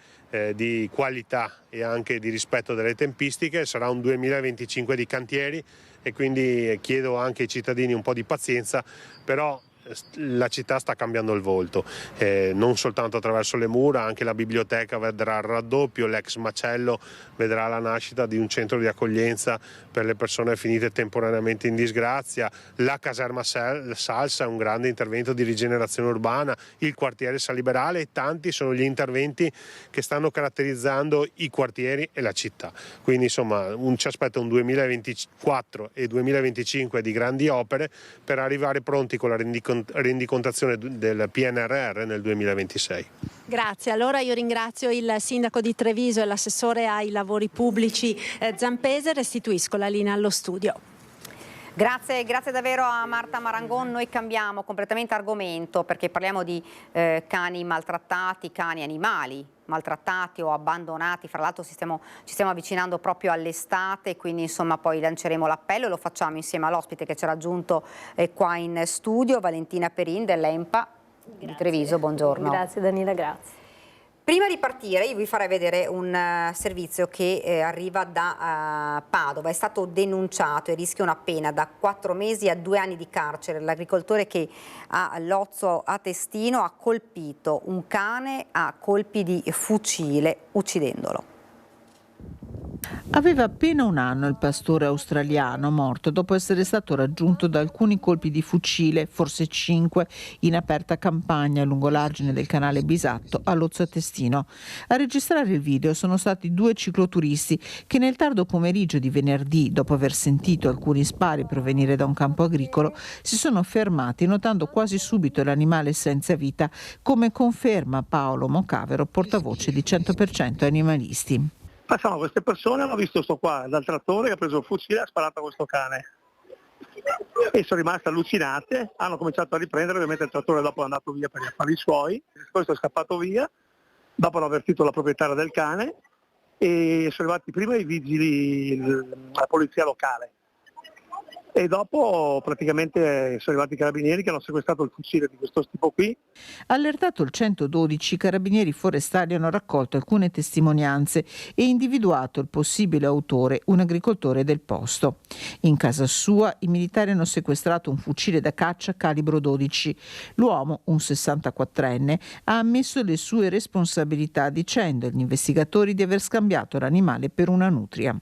di qualità e anche di rispetto delle tempistiche. Sarà un 2025 di cantieri e quindi chiedo anche ai cittadini un po' di pazienza, però la città sta cambiando il volto, non soltanto attraverso le mura, anche la biblioteca vedrà il raddoppio, l'ex macello vedrà la nascita di un centro di accoglienza per le persone finite temporaneamente in disgrazia, la caserma Salsa è un grande intervento di rigenerazione urbana, il quartiere Saliberale, e tanti sono gli interventi che stanno caratterizzando i quartieri e la città. Quindi insomma ci aspetta un 2024 e 2025 di grandi opere per arrivare pronti con la rendicontazione rendicontazione del PNRR nel 2026. Grazie, allora io ringrazio il sindaco di Treviso e l'assessore ai lavori pubblici Zampese, restituisco la linea allo studio. Grazie davvero a Marta Marangon. Noi cambiamo completamente argomento perché parliamo di cani maltrattati, cani animali maltrattati o abbandonati. Fra l'altro ci stiamo avvicinando proprio all'estate, quindi insomma poi lanceremo l'appello e lo facciamo insieme all'ospite che ci ha raggiunto qua in studio, Valentina Perin dell'EMPA di Treviso. Buongiorno. Grazie Daniela, grazie. Prima di partire io vi farei vedere un servizio che arriva da Padova. È stato denunciato e rischia una pena da 4 mesi a 2 anni di carcere. L'agricoltore che a Lozzo a Testino ha colpito un cane a colpi di fucile uccidendolo. Aveva appena 1 anno il pastore australiano, morto dopo essere stato raggiunto da alcuni colpi di fucile, forse 5, in aperta campagna lungo l'argine del canale Bisatto a Lozzo a Testino. A registrare il video sono stati 2 cicloturisti che nel tardo pomeriggio di venerdì, dopo aver sentito alcuni spari provenire da un campo agricolo, si sono fermati notando quasi subito l'animale senza vita, come conferma Paolo Mocavero, portavoce di 100% Animalisti. Passavano queste persone, hanno visto sto qua dal trattore che ha preso il fucile e ha sparato a questo cane. E sono rimaste allucinate, hanno cominciato a riprendere, ovviamente il trattore dopo è andato via per gli affari suoi, questo è scappato via, dopo hanno avvertito la proprietaria del cane e sono arrivati prima i vigili, la polizia locale. E dopo praticamente sono arrivati i carabinieri che hanno sequestrato il fucile di questo tipo qui. Allertato il 112, i carabinieri forestali hanno raccolto alcune testimonianze e individuato il possibile autore, un agricoltore del posto. In casa sua i militari hanno sequestrato un fucile da caccia calibro 12. L'uomo, un 64enne, ha ammesso le sue responsabilità dicendo agli investigatori di aver scambiato l'animale per una nutria.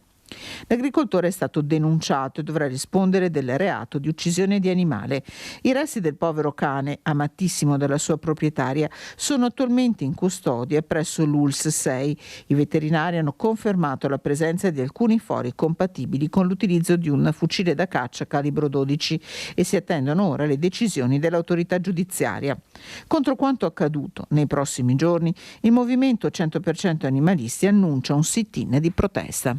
L'agricoltore è stato denunciato e dovrà rispondere del reato di uccisione di animale. I resti del povero cane, amatissimo dalla sua proprietaria, sono attualmente in custodia presso l'ULSS 6. I veterinari hanno confermato la presenza di alcuni fori compatibili con l'utilizzo di un fucile da caccia calibro 12 e si attendono ora le decisioni dell'autorità giudiziaria. Contro quanto accaduto nei prossimi giorni, il movimento 100% Animalisti annuncia un sit-in di protesta.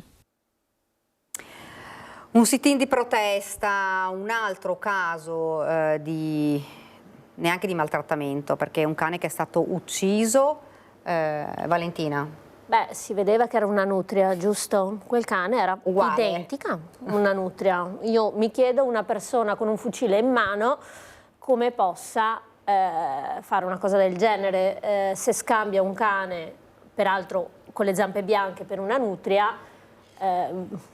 Un sit-in di protesta, un altro caso neanche di maltrattamento, perché è un cane che è stato ucciso. Valentina? Beh, si vedeva che era una nutria, giusto? Quel cane era uguale, identica, una nutria. Io mi chiedo, una persona con un fucile in mano come possa fare una cosa del genere. Se scambia un cane, peraltro con le zampe bianche, per una nutria,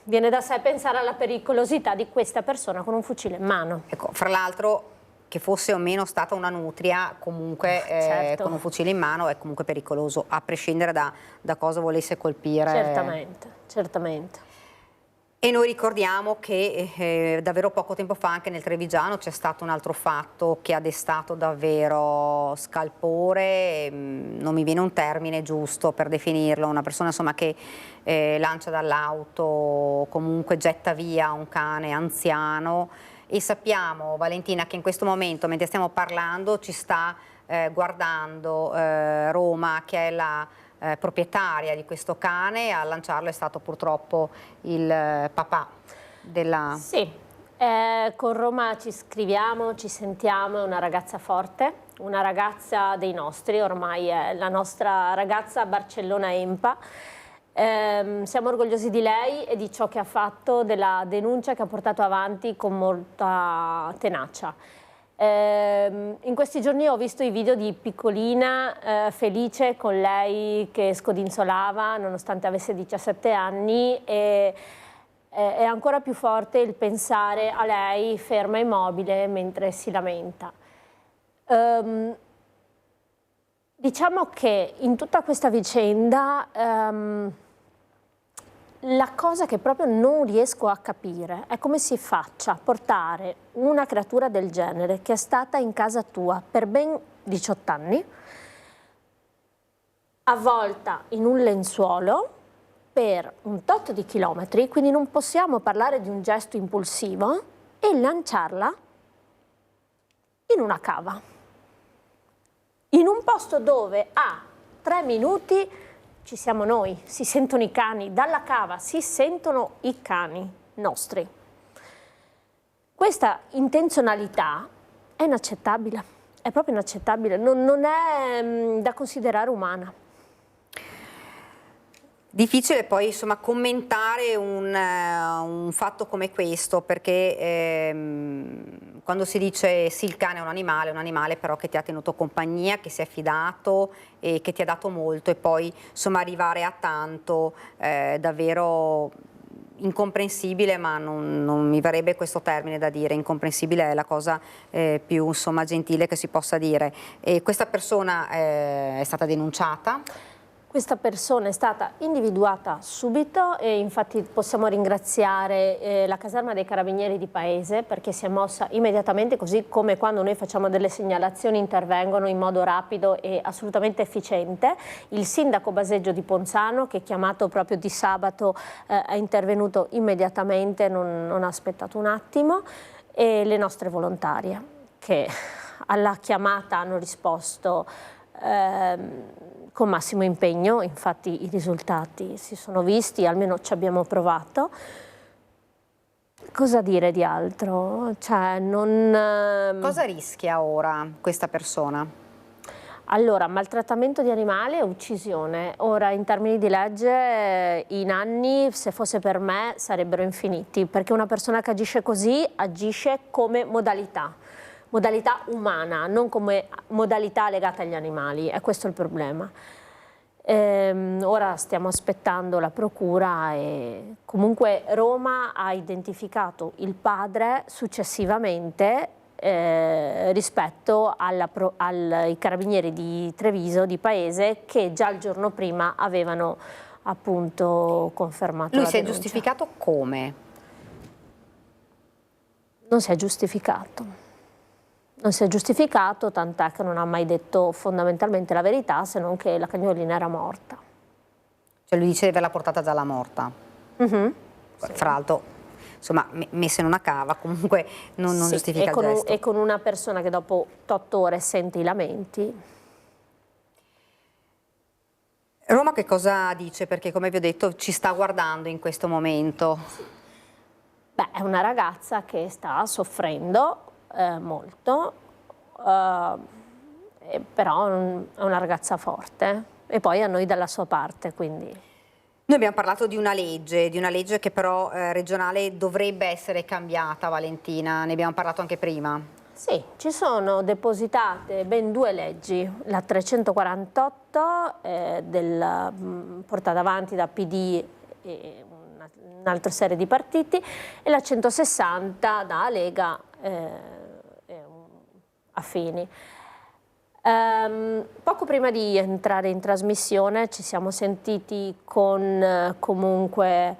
viene da sé pensare alla pericolosità di questa persona con un fucile in mano. Ecco, fra l'altro, che fosse o meno stata una nutria, comunque certo, con un fucile in mano è comunque pericoloso, a prescindere da cosa volesse colpire. Certamente, certamente. E noi ricordiamo che davvero poco tempo fa anche nel Trevigiano c'è stato un altro fatto che ha destato davvero scalpore, non mi viene un termine giusto per definirlo, una persona insomma che lancia dall'auto, comunque getta via un cane anziano, e sappiamo, Valentina, che in questo momento mentre stiamo parlando ci sta guardando Roma, che è la proprietaria di questo cane. A lanciarlo è stato purtroppo il papà della... Sì, con Roma ci scriviamo, ci sentiamo, è una ragazza forte, una ragazza dei nostri, ormai è la nostra ragazza Barcellona EMPA. Siamo orgogliosi di lei e di ciò che ha fatto, della denuncia che ha portato avanti con molta tenacia. In questi giorni ho visto i video di piccolina felice con lei che scodinzolava nonostante avesse 17 anni, e è ancora più forte il pensare a lei ferma immobile mentre si lamenta. Diciamo che in tutta questa vicenda la cosa che proprio non riesco a capire è come si faccia a portare una creatura del genere, che è stata in casa tua per ben 18 anni, avvolta in un lenzuolo per un tot di chilometri, quindi non possiamo parlare di un gesto impulsivo, e lanciarla in una cava, in un posto dove a 3 minuti ci siamo noi, si sentono i cani, dalla cava si sentono i cani nostri. Questa intenzionalità è inaccettabile, è proprio inaccettabile, non è da considerare umana. Difficile poi insomma commentare un fatto come questo, perché quando si dice sì, il cane è un animale però che ti ha tenuto compagnia, che si è fidato e che ti ha dato molto, e poi insomma arrivare a tanto davvero incomprensibile, ma non mi verrebbe questo termine da dire, incomprensibile è la cosa più insomma gentile che si possa dire. E questa persona è stata denunciata? Questa persona è stata individuata subito e infatti possiamo ringraziare la caserma dei Carabinieri di Paese, perché si è mossa immediatamente, così come quando noi facciamo delle segnalazioni intervengono in modo rapido e assolutamente efficiente. Il sindaco Baseggio di Ponzano, che chiamato proprio di sabato è intervenuto immediatamente, non ha aspettato un attimo, e le nostre volontarie che alla chiamata hanno risposto con massimo impegno. Infatti i risultati si sono visti, almeno ci abbiamo provato. Cosa dire di altro? Cioè, Cosa rischia ora questa persona? Allora, maltrattamento di animale e uccisione. Ora, in termini di legge, in anni, se fosse per me, sarebbero infiniti, perché una persona che agisce così agisce come modalità umana, non come modalità legata agli animali, è questo il problema. Ora stiamo aspettando la procura e comunque Roma ha identificato il padre successivamente rispetto ai carabinieri di Treviso, di Paese, che già il giorno prima avevano appunto confermato la denuncia. Lui si è giustificato come? Non si è giustificato. Non si è giustificato, tant'è che non ha mai detto fondamentalmente la verità, se non che la cagnolina era morta. Cioè lui dice di averla portata già alla morta? Sì. Fra l'altro, insomma, messa in una cava, comunque non Sì, giustifica il gesto. E con una persona che dopo 8 ore sente i lamenti. Roma che cosa dice? Perché come vi ho detto ci sta guardando in questo momento. Beh, è una ragazza che sta soffrendo molto, però è una ragazza forte e poi a noi dalla sua parte, quindi. Noi abbiamo parlato di una legge che però regionale dovrebbe essere cambiata, Valentina, ne abbiamo parlato anche prima. Sì, ci sono depositate ben 2 leggi, la 348 portata avanti da PD e un'altra serie di partiti, e la 160 da Lega affini. Poco prima di entrare in trasmissione ci siamo sentiti con comunque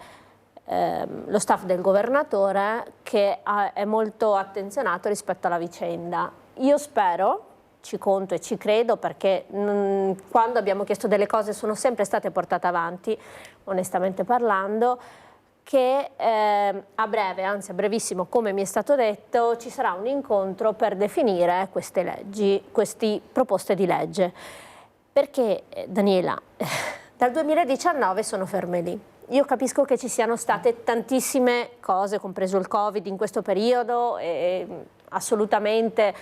lo staff del governatore, che è molto attenzionato rispetto alla vicenda. Io spero, ci conto e ci credo, perché quando abbiamo chiesto delle cose sono sempre state portate avanti, onestamente parlando, che a breve, anzi a brevissimo, come mi è stato detto, ci sarà un incontro per definire queste leggi, queste proposte di legge. Perché, Daniela, dal 2019 sono ferme lì. Io capisco che ci siano state tantissime cose, compreso il Covid in questo periodo, e assolutamente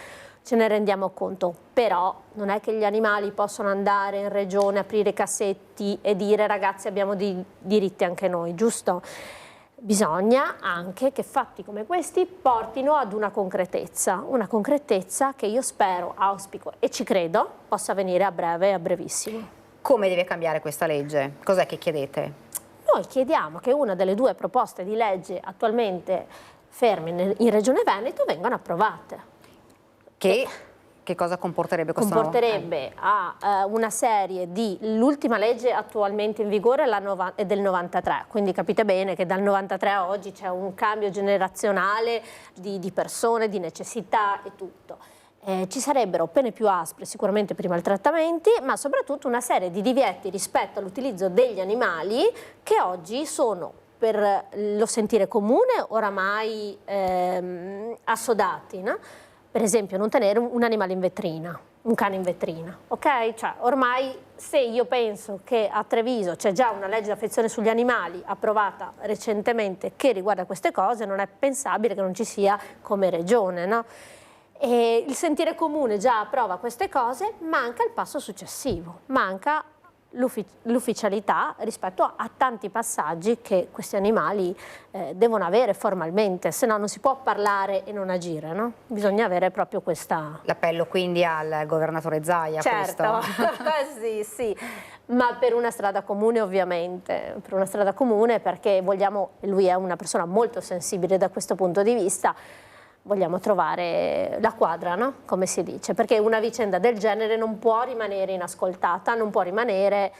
ce ne rendiamo conto, però non è che gli animali possono andare in regione, aprire i cassetti e dire ragazzi abbiamo diritti anche noi, giusto? Bisogna anche che fatti come questi portino ad una concretezza che io spero, auspico e ci credo possa avvenire a breve e a brevissimo. Come deve cambiare questa legge? Cos'è che chiedete? Noi chiediamo che una delle 2 proposte di legge attualmente ferme in Regione Veneto vengano approvate. Che cosa comporterebbe questo? Comporterebbe una serie di... L'ultima legge attualmente in vigore è del 93, quindi capite bene che dal 93 a oggi c'è un cambio generazionale di persone, di necessità e tutto. Ci sarebbero pene più aspre sicuramente per i maltrattamenti, ma soprattutto una serie di divieti rispetto all'utilizzo degli animali che oggi sono, per lo sentire comune, oramai assodati, no? per esempio non tenere un animale in vetrina, un cane in vetrina, ok? Cioè ormai se io penso che a Treviso c'è già una legge d'affezione sugli animali approvata recentemente che riguarda queste cose, non è pensabile che non ci sia come regione, no? E il sentire comune già approva queste cose, manca il passo successivo, manca l'ufficialità rispetto a tanti passaggi che questi animali devono avere formalmente, se no non si può parlare e non agire, no? Bisogna avere proprio questa... L'appello quindi al governatore Zaia. Certo, sì, ma per una strada comune ovviamente, per una strada comune perché vogliamo, lui è una persona molto sensibile da questo punto di vista, vogliamo trovare la quadra, no? Come si dice, perché una vicenda del genere non può rimanere inascoltata, non può rimanere,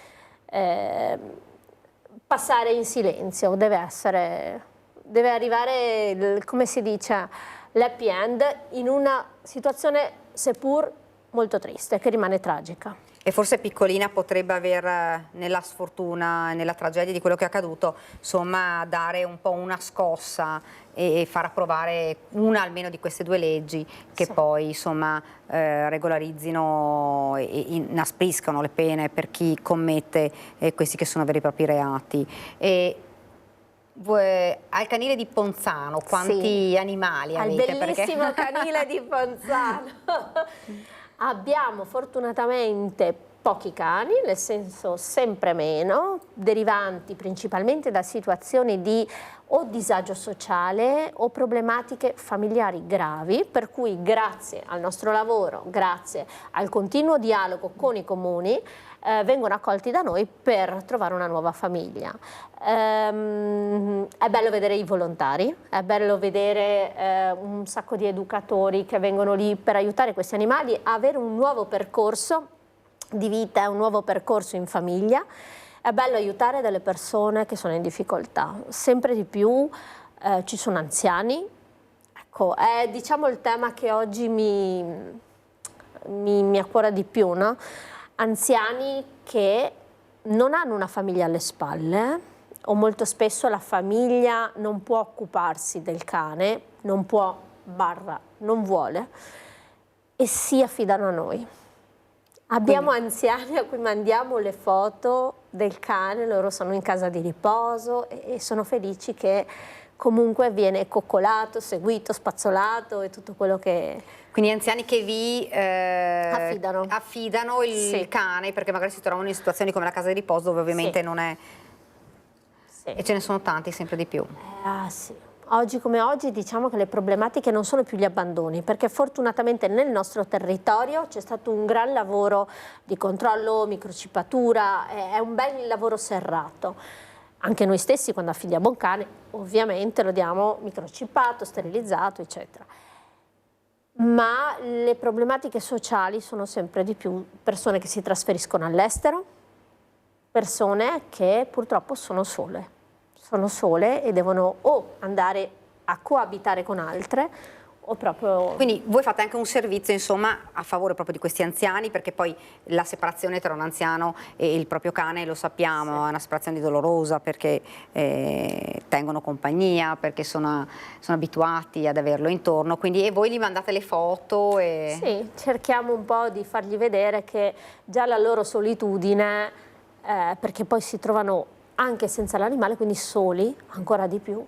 passare in silenzio, deve arrivare, come si dice, l'happy end in una situazione seppur molto triste, che rimane tragica. E forse Piccolina potrebbe aver, nella sfortuna, nella tragedia di quello che è accaduto, insomma, dare un po' una scossa e far approvare una almeno di queste due leggi che poi, insomma, regolarizzino e inaspriscano le pene per chi commette questi che sono veri e propri reati. Al canile di Ponzano, quanti animali avete? Al bellissimo canile di Ponzano. Abbiamo fortunatamente pochi cani, nel senso sempre meno, derivanti principalmente da situazioni di o disagio sociale o problematiche familiari gravi, per cui grazie al nostro lavoro, grazie al continuo dialogo con i comuni, vengono accolti da noi per trovare una nuova famiglia. È bello vedere i volontari, è bello vedere un sacco di educatori che vengono lì per aiutare questi animali a avere un nuovo percorso di vita, un nuovo percorso in famiglia. È bello aiutare delle persone che sono in difficoltà, sempre di più ci sono anziani. Ecco, è diciamo il tema che oggi mi accuora di più, no? Anziani che non hanno una famiglia alle spalle, o molto spesso la famiglia non può occuparsi del cane, non può, non vuole, e si affidano a noi. Abbiamo anziani a cui mandiamo le foto del cane, loro sono in casa di riposo e sono felici che comunque viene coccolato, seguito, spazzolato e tutto quello che... Quindi anziani che vi affidano il cane, perché magari si trovano in situazioni come la casa di riposo dove ovviamente non è... E ce ne sono tanti, sempre di più. Sì. Oggi come oggi diciamo che le problematiche non sono più gli abbandoni, perché fortunatamente nel nostro territorio c'è stato un gran lavoro di controllo, microcipatura, è un bel lavoro serrato. Anche noi stessi quando affidiamo un cane ovviamente lo diamo microcipato, sterilizzato, eccetera. Ma le problematiche sociali sono sempre di più persone che si trasferiscono all'estero, persone che purtroppo sono sole e devono o andare a coabitare con altre o proprio... Quindi voi fate anche un servizio insomma a favore proprio di questi anziani, perché poi la separazione tra un anziano e il proprio cane, lo sappiamo, è una separazione dolorosa perché tengono compagnia, perché sono abituati ad averlo intorno, quindi e voi gli mandate le foto? Sì, cerchiamo un po' di fargli vedere che già la loro solitudine, perché poi si trovano anche senza l'animale, quindi soli, ancora di più,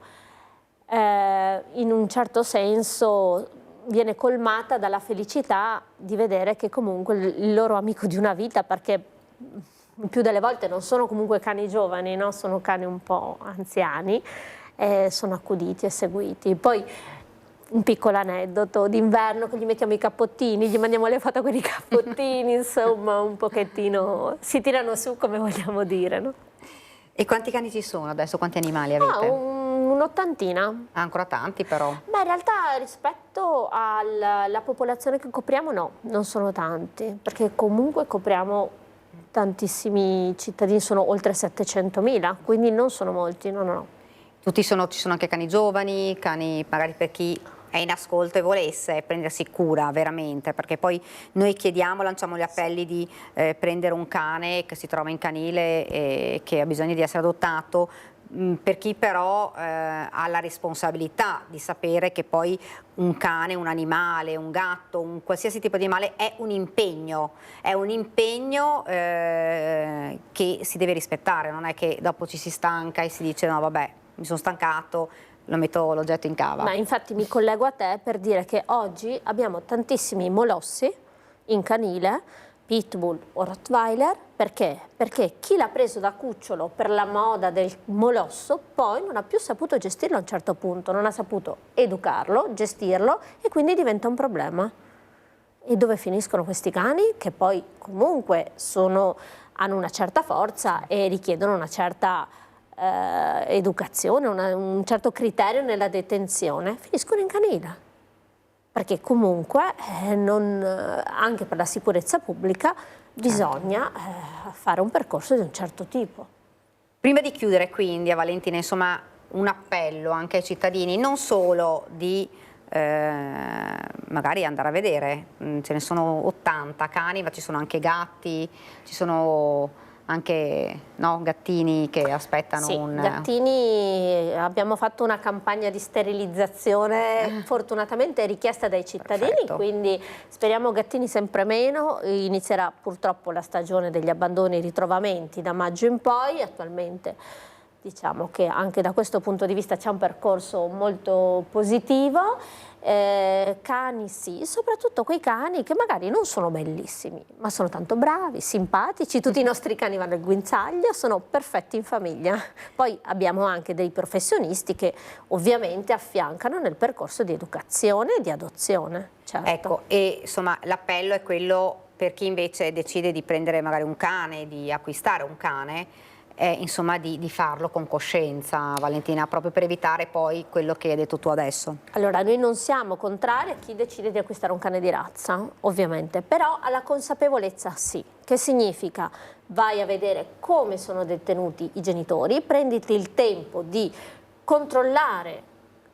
in un certo senso viene colmata dalla felicità di vedere che comunque il loro amico di una vita, perché più delle volte non sono comunque cani giovani, no? Sono cani un po' anziani, sono accuditi e seguiti. Poi un piccolo aneddoto, d'inverno che gli mettiamo i cappottini, gli mandiamo le foto con i cappottini, insomma un pochettino si tirano su, come vogliamo dire, no? E quanti cani ci sono adesso? Quanti animali avete? Un'ottantina. Ancora tanti però? Beh, in realtà rispetto alla popolazione che copriamo no, non sono tanti, perché comunque copriamo tantissimi cittadini, sono oltre 700.000, quindi non sono molti, no. Ci sono anche cani giovani, cani magari per chi è in ascolto e volesse prendersi cura veramente, perché poi noi chiediamo, lanciamo gli appelli di prendere un cane che si trova in canile e che ha bisogno di essere adottato, per chi però ha la responsabilità di sapere che poi un cane, un animale, un gatto, un qualsiasi tipo di animale è un impegno che si deve rispettare, non è che dopo ci si stanca e si dice no vabbè, mi sono stancato, lo getto in cava. Ma infatti mi collego a te per dire che oggi abbiamo tantissimi molossi in canile, pitbull o rottweiler, perché? Perché chi l'ha preso da cucciolo per la moda del molosso poi non ha più saputo gestirlo a un certo punto, non ha saputo educarlo, gestirlo e quindi diventa un problema. E dove finiscono questi cani che poi comunque hanno una certa forza e richiedono una certa educazione, un certo criterio nella detenzione? Finiscono in canile. Perché comunque anche per la sicurezza pubblica bisogna fare un percorso di un certo tipo. Prima di chiudere quindi a Valentina, insomma, un appello anche ai cittadini, non solo di magari andare a vedere, ce ne sono 80 cani, ma ci sono anche gatti, ci sono anche gattini che aspettano gattini, abbiamo fatto una campagna di sterilizzazione fortunatamente richiesta dai cittadini. Perfetto. Quindi speriamo gattini sempre meno, inizierà purtroppo la stagione degli abbandoni e ritrovamenti da maggio in poi, attualmente diciamo che anche da questo punto di vista c'è un percorso molto positivo. Cani sì, soprattutto quei cani che magari non sono bellissimi, ma sono tanto bravi, simpatici, tutti i nostri cani vanno al guinzaglio, sono perfetti in famiglia. Poi abbiamo anche dei professionisti che ovviamente affiancano nel percorso di educazione e di adozione. Certo. Ecco, e insomma l'appello è quello per chi invece decide di prendere magari un cane, di acquistare un cane, insomma di farlo con coscienza, Valentina, proprio per evitare poi quello che hai detto tu adesso. Allora, noi non siamo contrari a chi decide di acquistare un cane di razza, ovviamente, però alla consapevolezza sì. Che significa? Vai a vedere come sono detenuti i genitori, prenditi il tempo di controllare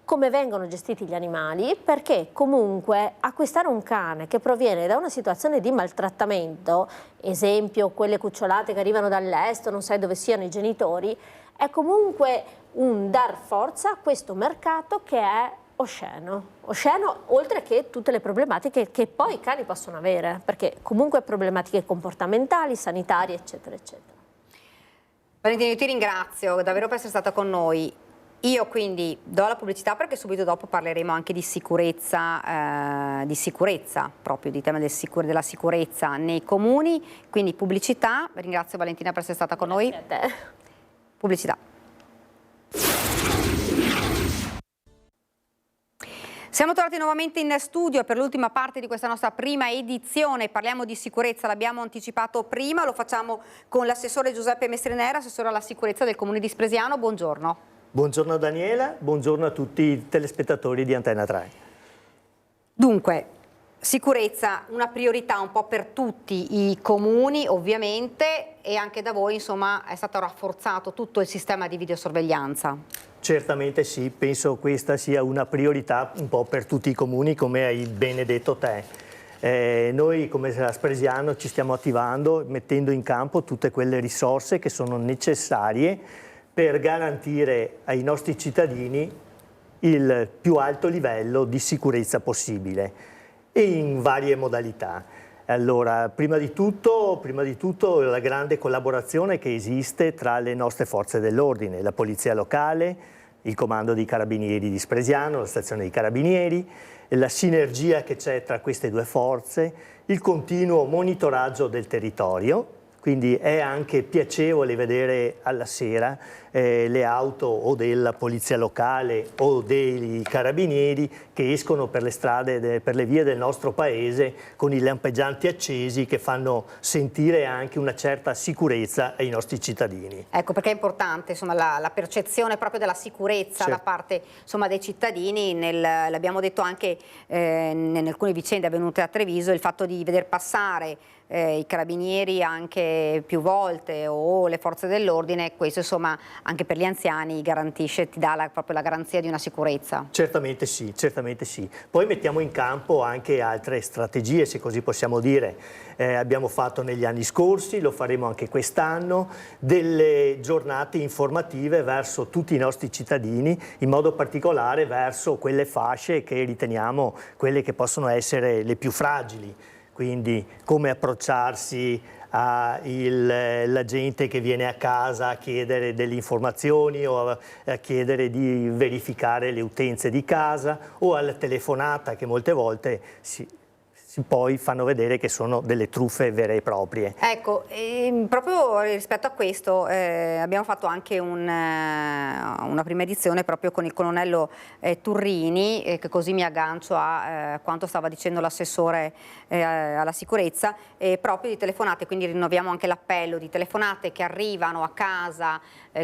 come vengono gestiti gli animali, perché comunque acquistare un cane che proviene da una situazione di maltrattamento, esempio quelle cucciolate che arrivano dall'est, non sai dove siano i genitori, è comunque un dar forza a questo mercato che è osceno, oltre che tutte le problematiche che poi i cani possono avere, perché comunque problematiche comportamentali, sanitarie, eccetera, eccetera. Valentina, io ti ringrazio davvero per essere stata con noi. Io quindi do la pubblicità perché subito dopo parleremo anche di sicurezza proprio di tema della sicurezza nei comuni, quindi pubblicità. Ringrazio Valentina per essere stata con noi. Grazie a te. Pubblicità. Siamo tornati nuovamente in studio per l'ultima parte di questa nostra prima edizione, parliamo di sicurezza, l'abbiamo anticipato prima, lo facciamo con l'assessore Giuseppe Mestrinera, assessore alla sicurezza del Comune di Spresiano, buongiorno. Buongiorno Daniela, buongiorno a tutti i telespettatori di Antenna 3. Dunque, sicurezza, una priorità un po' per tutti i comuni ovviamente e anche da voi insomma è stato rafforzato tutto il sistema di videosorveglianza. Certamente sì, penso questa sia una priorità un po' per tutti i comuni come hai bene detto te. Noi come Spresiano ci stiamo attivando mettendo in campo tutte quelle risorse che sono necessarie per garantire ai nostri cittadini il più alto livello di sicurezza possibile e in varie modalità. Allora, prima di tutto la grande collaborazione che esiste tra le nostre forze dell'ordine, la Polizia Locale, il Comando dei Carabinieri di Spresiano, la stazione dei Carabinieri, la sinergia che c'è tra queste due forze, il continuo monitoraggio del territorio. Quindi è anche piacevole vedere alla sera le auto o della polizia locale o dei carabinieri che escono per le strade, per le vie del nostro paese con i lampeggianti accesi che fanno sentire anche una certa sicurezza ai nostri cittadini. Ecco perché è importante insomma, la percezione proprio della sicurezza da parte insomma, dei cittadini, l'abbiamo detto anche in alcune vicende avvenute a Treviso, il fatto di veder passare i carabinieri anche più volte o le forze dell'ordine, questo insomma anche per gli anziani garantisce, ti dà proprio la garanzia di una sicurezza. Certamente sì, certamente sì. Poi mettiamo in campo anche altre strategie, se così possiamo dire. Abbiamo fatto negli anni scorsi, lo faremo anche quest'anno, delle giornate informative verso tutti i nostri cittadini, in modo particolare verso quelle fasce che riteniamo quelle che possono essere le più fragili. Quindi come approcciarsi alla gente che viene a casa a chiedere delle informazioni o a chiedere di verificare le utenze di casa, o alla telefonata che molte volte poi fanno vedere che sono delle truffe vere e proprie. Ecco, proprio rispetto a questo abbiamo fatto anche una prima edizione proprio con il colonnello Turrini, che così mi aggancio a quanto stava dicendo l'assessore alla sicurezza, proprio di telefonate, quindi rinnoviamo anche l'appello di telefonate che arrivano a casa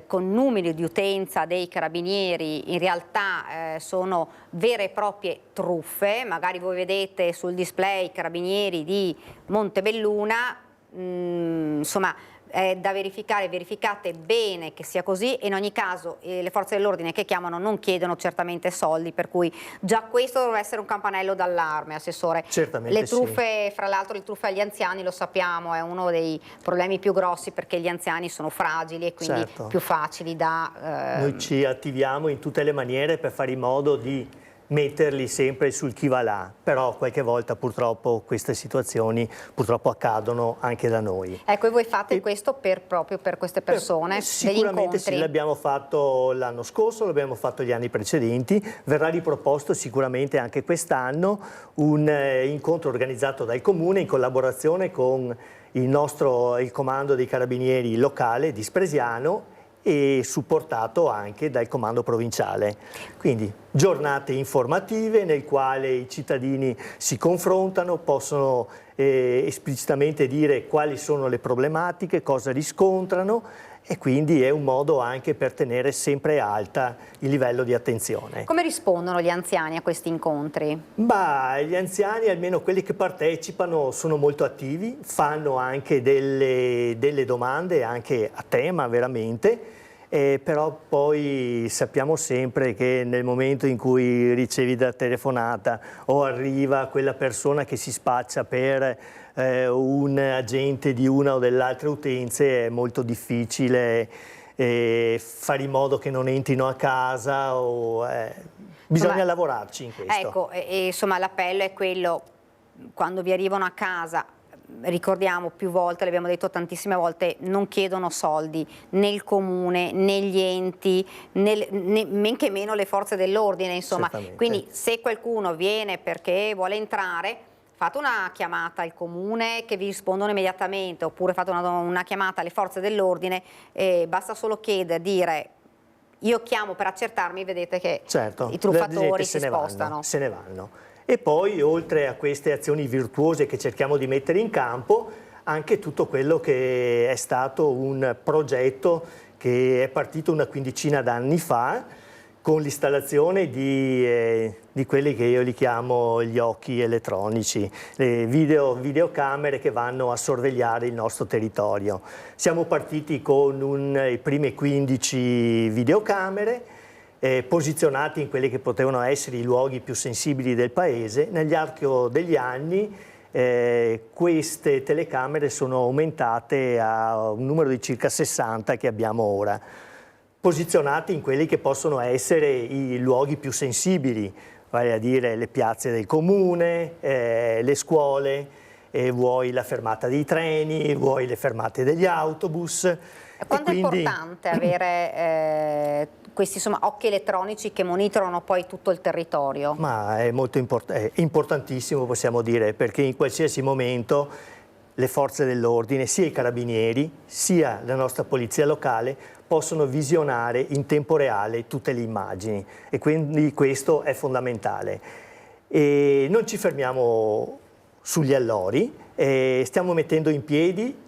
con numeri di utenza dei carabinieri, in realtà sono vere e proprie truffe. Magari voi vedete sul display i carabinieri di Montebelluna, insomma è da verificare, verificate bene che sia così, e in ogni caso le forze dell'ordine che chiamano non chiedono certamente soldi, per cui già questo dovrebbe essere un campanello d'allarme, Assessore. Certamente le truffe, fra l'altro le truffe agli anziani, lo sappiamo, è uno dei problemi più grossi, perché gli anziani sono fragili e quindi più facili da... Noi ci attiviamo in tutte le maniere per fare in modo di metterli sempre sul chi va là, però qualche volta purtroppo queste situazioni accadono anche da noi. Ecco, e voi fate questo proprio per queste persone? Sicuramente sì, l'abbiamo fatto l'anno scorso, l'abbiamo fatto gli anni precedenti, verrà riproposto sicuramente anche quest'anno un incontro organizzato dal Comune in collaborazione con il comando dei carabinieri locale di Spresiano e supportato anche dal comando provinciale. Quindi giornate informative nel quale i cittadini si confrontano, possono esplicitamente dire quali sono le problematiche, cosa riscontrano, e quindi è un modo anche per tenere sempre alta il livello di attenzione. Come rispondono gli anziani a questi incontri? Gli anziani, almeno quelli che partecipano, sono molto attivi, fanno anche delle domande anche a tema veramente, però poi sappiamo sempre che nel momento in cui ricevi la telefonata o arriva quella persona che si spaccia per un agente di una o dell'altra utenze, è molto difficile fare in modo che non entrino a casa, bisogna lavorarci in questo. Ecco, insomma l'appello è quello: quando vi arrivano a casa, ricordiamo più volte, l'abbiamo detto tantissime volte, non chiedono soldi né il comune né gli enti, men che meno le forze dell'ordine, insomma. Quindi se qualcuno viene perché vuole entrare, fate una chiamata al comune che vi rispondono immediatamente, oppure fate una chiamata alle forze dell'ordine, basta solo dire io chiamo per accertarmi, vedete che i truffatori si spostano. Se ne vanno. E poi, oltre a queste azioni virtuose che cerchiamo di mettere in campo, anche tutto quello che è stato un progetto che è partito una quindicina d'anni fa, con l'installazione di quelli che io li chiamo gli occhi elettronici, le videocamere che vanno a sorvegliare il nostro territorio. Siamo partiti con le prime 15 videocamere, posizionati in quelli che potevano essere i luoghi più sensibili del paese. Nell'arco degli anni queste telecamere sono aumentate a un numero di circa 60 che abbiamo ora, posizionati in quelli che possono essere i luoghi più sensibili, vale a dire le piazze del comune, le scuole, vuoi la fermata dei treni, vuoi le fermate degli autobus. Quanto è importante avere questi occhi elettronici che monitorano poi tutto il territorio? Ma è molto è importantissimo, possiamo dire, perché in qualsiasi momento le forze dell'ordine, sia i carabinieri, sia la nostra polizia locale, possono visionare in tempo reale tutte le immagini, e quindi questo è fondamentale. E non ci fermiamo sugli allori, stiamo mettendo in piedi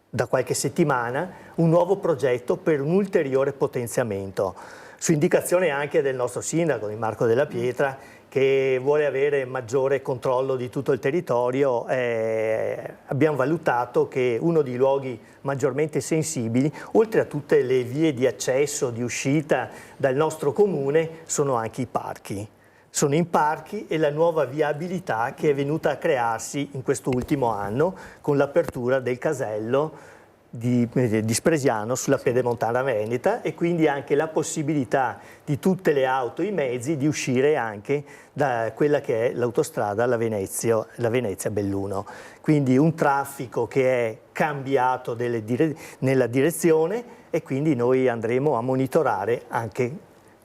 da qualche settimana un nuovo progetto per un ulteriore potenziamento, su indicazione anche del nostro sindaco, di Marco Della Pietra, che vuole avere maggiore controllo di tutto il territorio, abbiamo valutato che uno dei luoghi maggiormente sensibili, oltre a tutte le vie di accesso, di uscita dal nostro comune, sono anche i parchi. Sono i parchi e la nuova viabilità che è venuta a crearsi in questo ultimo anno con l'apertura del casello di Spresiano sulla Pedemontana Veneta, e quindi anche la possibilità di tutte le auto e i mezzi di uscire anche da quella che è l'autostrada la Venezia-Belluno. Quindi un traffico che è cambiato nella direzione, e quindi noi andremo a monitorare anche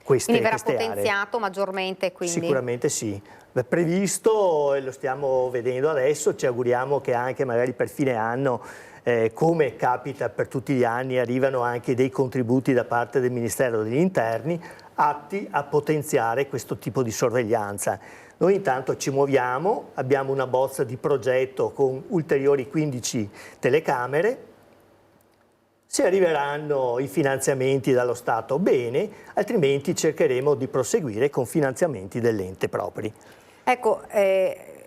queste aree. Quindi verrà potenziato maggiormente? Quindi. Sicuramente sì. È previsto e lo stiamo vedendo adesso, ci auguriamo che anche magari per fine anno, come capita per tutti gli anni, arrivano anche dei contributi da parte del Ministero degli Interni atti a potenziare questo tipo di sorveglianza. Noi intanto ci muoviamo, abbiamo una bozza di progetto con ulteriori 15 telecamere. Se arriveranno i finanziamenti dallo Stato, bene, altrimenti cercheremo di proseguire con finanziamenti dell'ente propri. Ecco,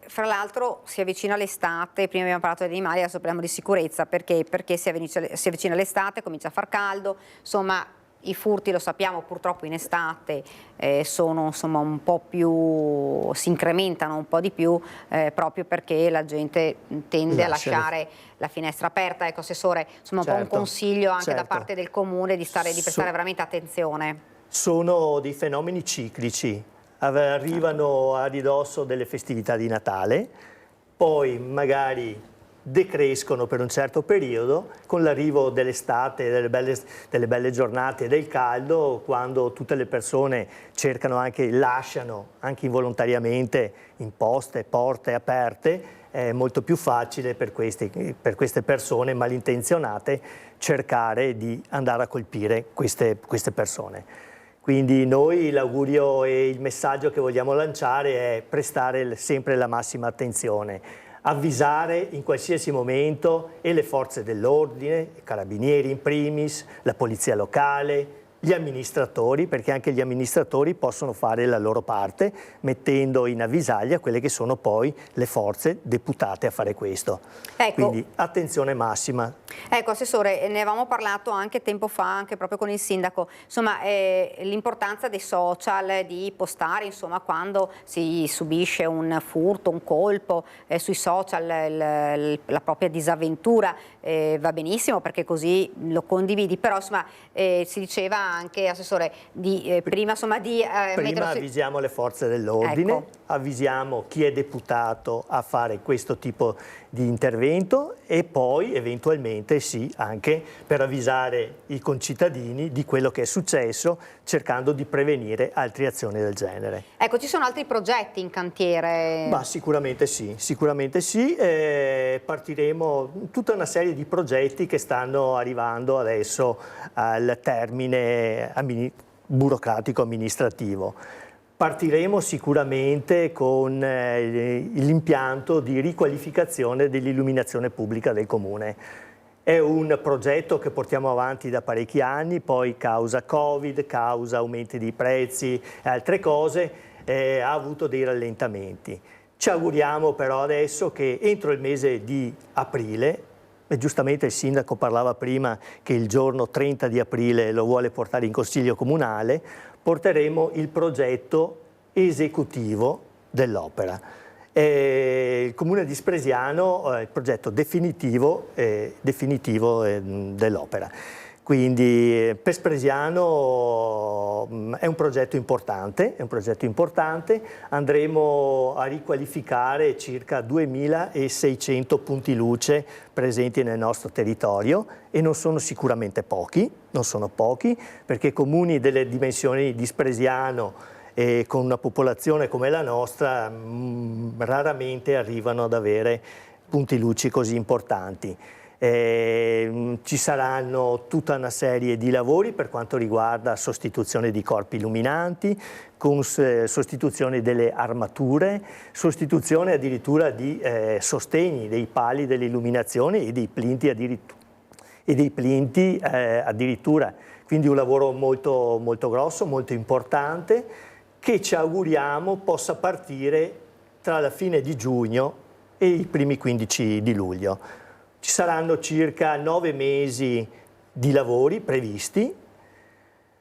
fra l'altro si avvicina l'estate, prima abbiamo parlato degli animali, adesso parliamo di sicurezza, perché si avvicina l'estate, comincia a far caldo, insomma i furti, lo sappiamo, purtroppo in estate sono insomma un po' più, si incrementano un po' di più, proprio perché la gente tende a lasciare la finestra aperta. Ecco, Assessore, insomma un po' un consiglio anche da parte del Comune di prestare veramente attenzione. Sono dei fenomeni ciclici. Arrivano a ridosso delle festività di Natale, poi magari decrescono per un certo periodo, con l'arrivo dell'estate, delle belle giornate del caldo, quando tutte le persone lasciano anche involontariamente imposte, porte aperte, è molto più facile per queste persone malintenzionate cercare di andare a colpire queste persone. Quindi noi l'augurio e il messaggio che vogliamo lanciare è prestare sempre la massima attenzione, avvisare in qualsiasi momento e le forze dell'ordine, i carabinieri in primis, la polizia locale, gli amministratori, perché anche gli amministratori possono fare la loro parte mettendo in avvisaglia quelle che sono poi le forze deputate a fare questo. Ecco. Quindi attenzione massima. Ecco, Assessore, ne avevamo parlato anche tempo fa, anche proprio con il Sindaco, insomma l'importanza dei social, di postare insomma quando si subisce un furto, un colpo, sui social la propria disavventura, va benissimo perché così lo condividi, però insomma si diceva anche, Assessore, prima avvisiamo le forze dell'ordine, ecco. Avvisiamo chi è deputato a fare questo tipo di intervento e poi eventualmente sì, anche per avvisare i concittadini di quello che è successo, cercando di prevenire altre azioni del genere. Ecco, ci sono altri progetti in cantiere? Ma sicuramente sì, partiremo tutta una serie di progetti che stanno arrivando adesso al termine burocratico amministrativo. Partiremo sicuramente con l'impianto di riqualificazione dell'illuminazione pubblica del Comune. È un progetto che portiamo avanti da parecchi anni, poi causa Covid, causa aumenti di prezzi e altre cose, ha avuto dei rallentamenti. Ci auguriamo però adesso che entro il mese di aprile, e giustamente il Sindaco parlava prima che il giorno 30 di aprile lo vuole portare in Consiglio Comunale, porteremo il progetto esecutivo dell'opera. Il Comune di Spresiano il progetto definitivo dell'opera. Quindi per Spresiano è un progetto importante, andremo a riqualificare circa 2600 punti luce presenti nel nostro territorio e non sono sicuramente pochi, perché comuni delle dimensioni di Spresiano e con una popolazione come la nostra raramente arrivano ad avere punti luci così importanti. Ci saranno tutta una serie di lavori per quanto riguarda sostituzione di corpi illuminanti, con sostituzione delle armature, sostituzione addirittura di sostegni dei pali dell'illuminazione e dei plinti addirittura. Quindi un lavoro molto, molto grosso, molto importante, che ci auguriamo possa partire tra la fine di giugno e i primi 15 di luglio. Ci saranno circa 9 mesi di lavori previsti,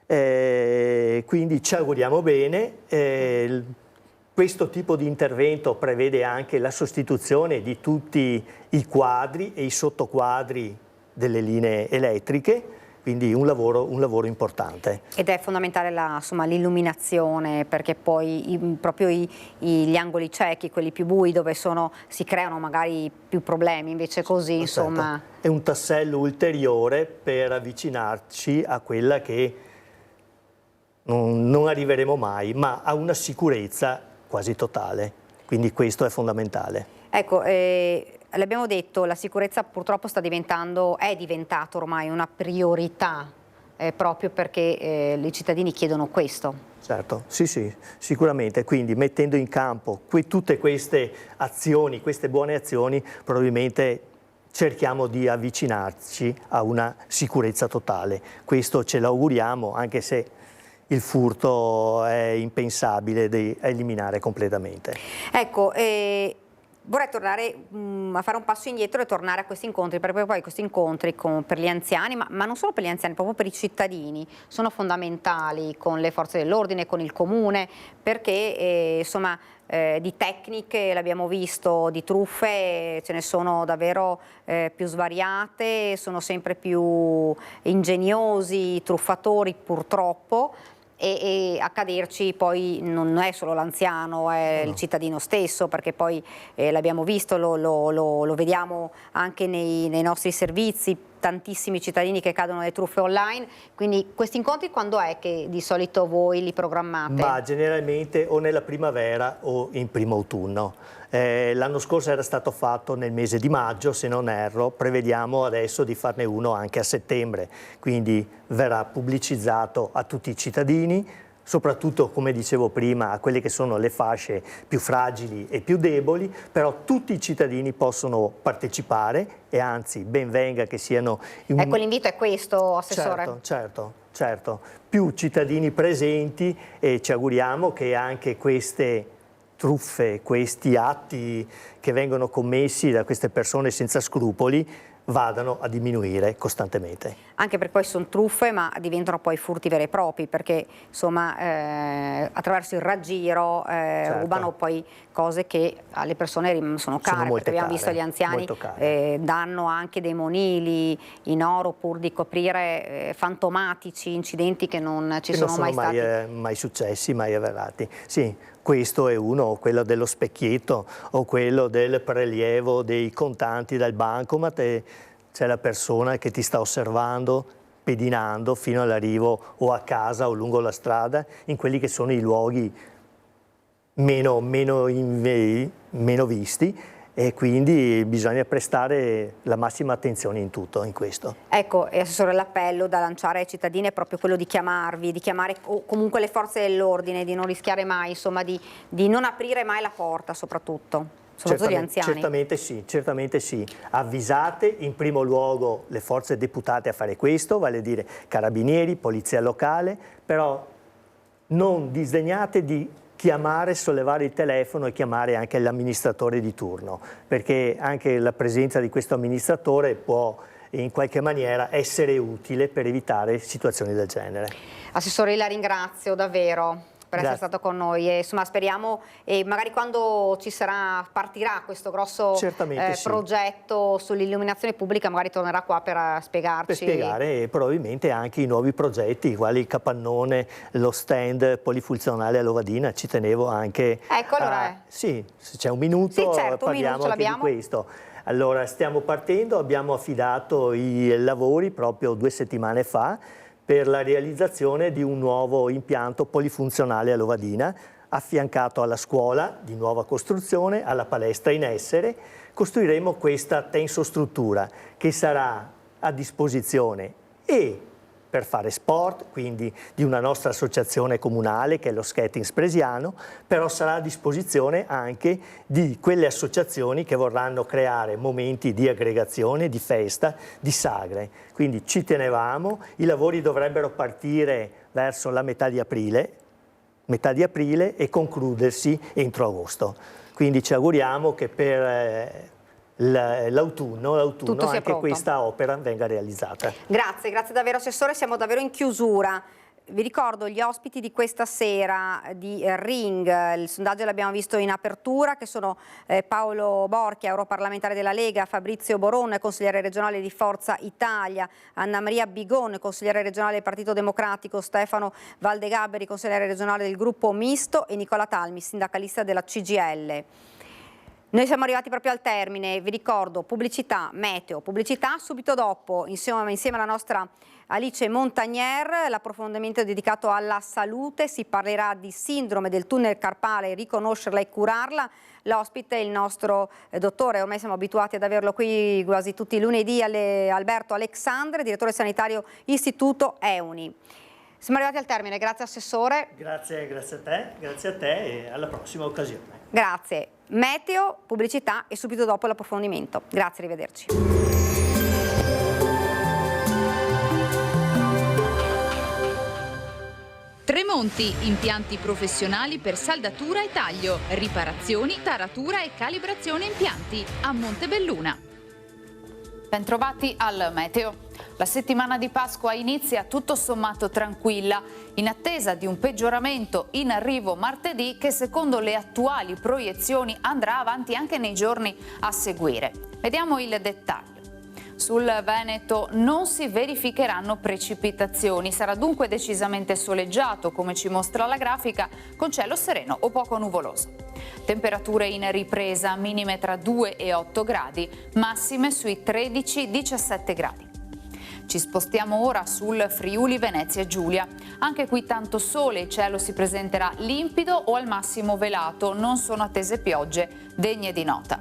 quindi ci auguriamo bene. Questo tipo di intervento prevede anche la sostituzione di tutti i quadri e i sottoquadri delle linee elettriche, quindi un lavoro importante. Ed è fondamentale l'illuminazione, perché poi proprio gli angoli ciechi, quelli più bui, dove si creano magari più problemi, invece così insomma... È un tassello ulteriore per avvicinarci a quella che non arriveremo mai, ma a una sicurezza quasi totale, quindi questo è fondamentale. Ecco, l'abbiamo detto, la sicurezza purtroppo è diventato ormai una priorità, proprio perché i cittadini chiedono questo. Certo, sì, sicuramente, quindi mettendo in campo tutte queste azioni, queste buone azioni, probabilmente cerchiamo di avvicinarci a una sicurezza totale. Questo ce l'auguriamo, anche se il furto è impensabile da eliminare completamente. Ecco, vorrei tornare a fare un passo indietro e tornare a questi incontri, perché poi questi incontri per gli anziani, ma non solo per gli anziani, proprio per i cittadini, sono fondamentali, con le forze dell'ordine, con il comune, perché insomma di tecniche, l'abbiamo visto, di truffe ce ne sono davvero più svariate, sono sempre più ingegnosi i truffatori purtroppo. E a caderci poi non è solo l'anziano, è il cittadino stesso, perché poi l'abbiamo visto, lo vediamo anche nei nostri servizi, tantissimi cittadini che cadono nelle truffe online. Quindi questi incontri quando è che di solito voi li programmate? Ma generalmente o nella primavera o in primo autunno. L'anno scorso era stato fatto nel mese di maggio, se non erro, prevediamo adesso di farne uno anche a settembre, quindi verrà pubblicizzato a tutti i cittadini, soprattutto, come dicevo prima, a quelle che sono le fasce più fragili e più deboli, però tutti i cittadini possono partecipare e anzi ben venga che siano... Ecco, l'invito è questo, Assessore. Certo, più cittadini presenti, e ci auguriamo che anche queste truffe, questi atti che vengono commessi da queste persone senza scrupoli vadano a diminuire costantemente. Anche perché poi sono truffe, ma diventano poi furti veri e propri, perché insomma attraverso il raggiro rubano poi cose che alle persone sono care, perché abbiamo visto gli anziani danno anche dei monili in oro pur di coprire fantomatici incidenti che non ci sono mai stati. Mai successi, mai avverati. Sì. Questo è uno, quello dello specchietto o quello del prelievo dei contanti dal bancomat, e c'è la persona che ti sta osservando, pedinando fino all'arrivo o a casa o lungo la strada, in quelli che sono i luoghi meno visti, e quindi bisogna prestare la massima attenzione in tutto, in questo. Ecco, Assessore, l'appello da lanciare ai cittadini è proprio quello di chiamarvi, di chiamare comunque le forze dell'ordine, di non rischiare mai, insomma, di non aprire mai la porta, soprattutto gli anziani. Certamente sì. Avvisate in primo luogo le forze deputate a fare questo, vale a dire carabinieri, polizia locale, però non disdegnate di chiamare, sollevare il telefono e chiamare anche l'amministratore di turno, perché anche la presenza di questo amministratore può in qualche maniera essere utile per evitare situazioni del genere. Assessore, la ringrazio davvero per essere stato con noi, e insomma speriamo, e magari quando partirà questo grosso progetto sull'illuminazione pubblica, magari tornerà qua per spiegarci. Per spiegare, e probabilmente anche i nuovi progetti, quali il capannone, lo stand polifunzionale a Lovadina. Ci tenevo anche sì, se c'è un minuto, parliamo anche di questo. Allora, stiamo partendo, abbiamo affidato i lavori proprio 2 settimane fa per la realizzazione di un nuovo impianto polifunzionale a Lovadina, affiancato alla scuola di nuova costruzione, alla palestra in essere. Costruiremo questa tensostruttura che sarà a disposizione e per fare sport, quindi di una nostra associazione comunale che è lo Skating Spresiano, però sarà a disposizione anche di quelle associazioni che vorranno creare momenti di aggregazione, di festa, di sagre. Quindi ci tenevamo, i lavori dovrebbero partire verso la metà di aprile, metà di aprile e concludersi entro agosto. Quindi ci auguriamo che per l'autunno anche pronto. questa opera venga realizzata. Grazie davvero Assessore, siamo davvero in chiusura. Vi ricordo gli ospiti di questa sera di Ring, il sondaggio l'abbiamo visto in apertura, che sono Paolo Borchia, europarlamentare della Lega, Fabrizio Boron, consigliere regionale di Forza Italia, Anna Maria Bigon, consigliere regionale del Partito Democratico, Stefano Valdegaberi, consigliere regionale del Gruppo Misto e Nicola Talmi, sindacalista della CGIL. Noi siamo arrivati proprio al termine, vi ricordo pubblicità, meteo, pubblicità, subito dopo insieme alla nostra Alice Montagnier, l'approfondimento è dedicato alla salute, si parlerà di sindrome del tunnel carpale, riconoscerla e curarla. L'ospite è il nostro dottore, ormai siamo abituati ad averlo qui quasi tutti i lunedì, Alberto Alexandre, direttore sanitario Istituto EUNI. Siamo arrivati al termine, grazie Assessore. Grazie a te e alla prossima occasione. Grazie. Meteo, pubblicità e subito dopo l'approfondimento. Grazie, arrivederci. Tremonti, impianti professionali per saldatura e taglio, riparazioni, taratura e calibrazione impianti a Montebelluna. Bentrovati al meteo. La settimana di Pasqua inizia tutto sommato tranquilla, in attesa di un peggioramento in arrivo martedì che secondo le attuali proiezioni andrà avanti anche nei giorni a seguire. Vediamo il dettaglio. Sul Veneto non si verificheranno precipitazioni, sarà dunque decisamente soleggiato, come ci mostra la grafica, con cielo sereno o poco nuvoloso. Temperature in ripresa, minime tra 2 e 8 gradi, massime sui 13-17 gradi. Ci spostiamo ora sul Friuli Venezia Giulia. Anche qui tanto sole, il cielo si presenterà limpido o al massimo velato, non sono attese piogge degne di nota.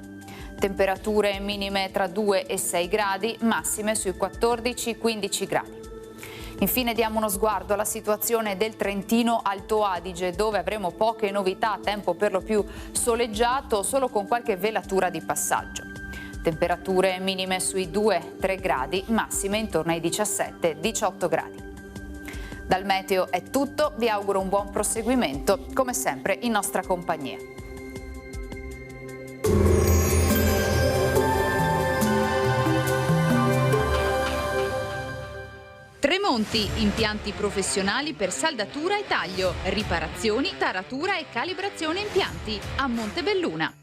Temperature minime tra 2 e 6 gradi, massime sui 14-15 gradi. Infine diamo uno sguardo alla situazione del Trentino Alto Adige, dove avremo poche novità, tempo per lo più soleggiato, solo con qualche velatura di passaggio. Temperature minime sui 2-3 gradi, massime intorno ai 17-18 gradi. Dal meteo è tutto, vi auguro un buon proseguimento, come sempre in nostra compagnia. Tremonti, impianti professionali per saldatura e taglio, riparazioni, taratura e calibrazione impianti a Montebelluna.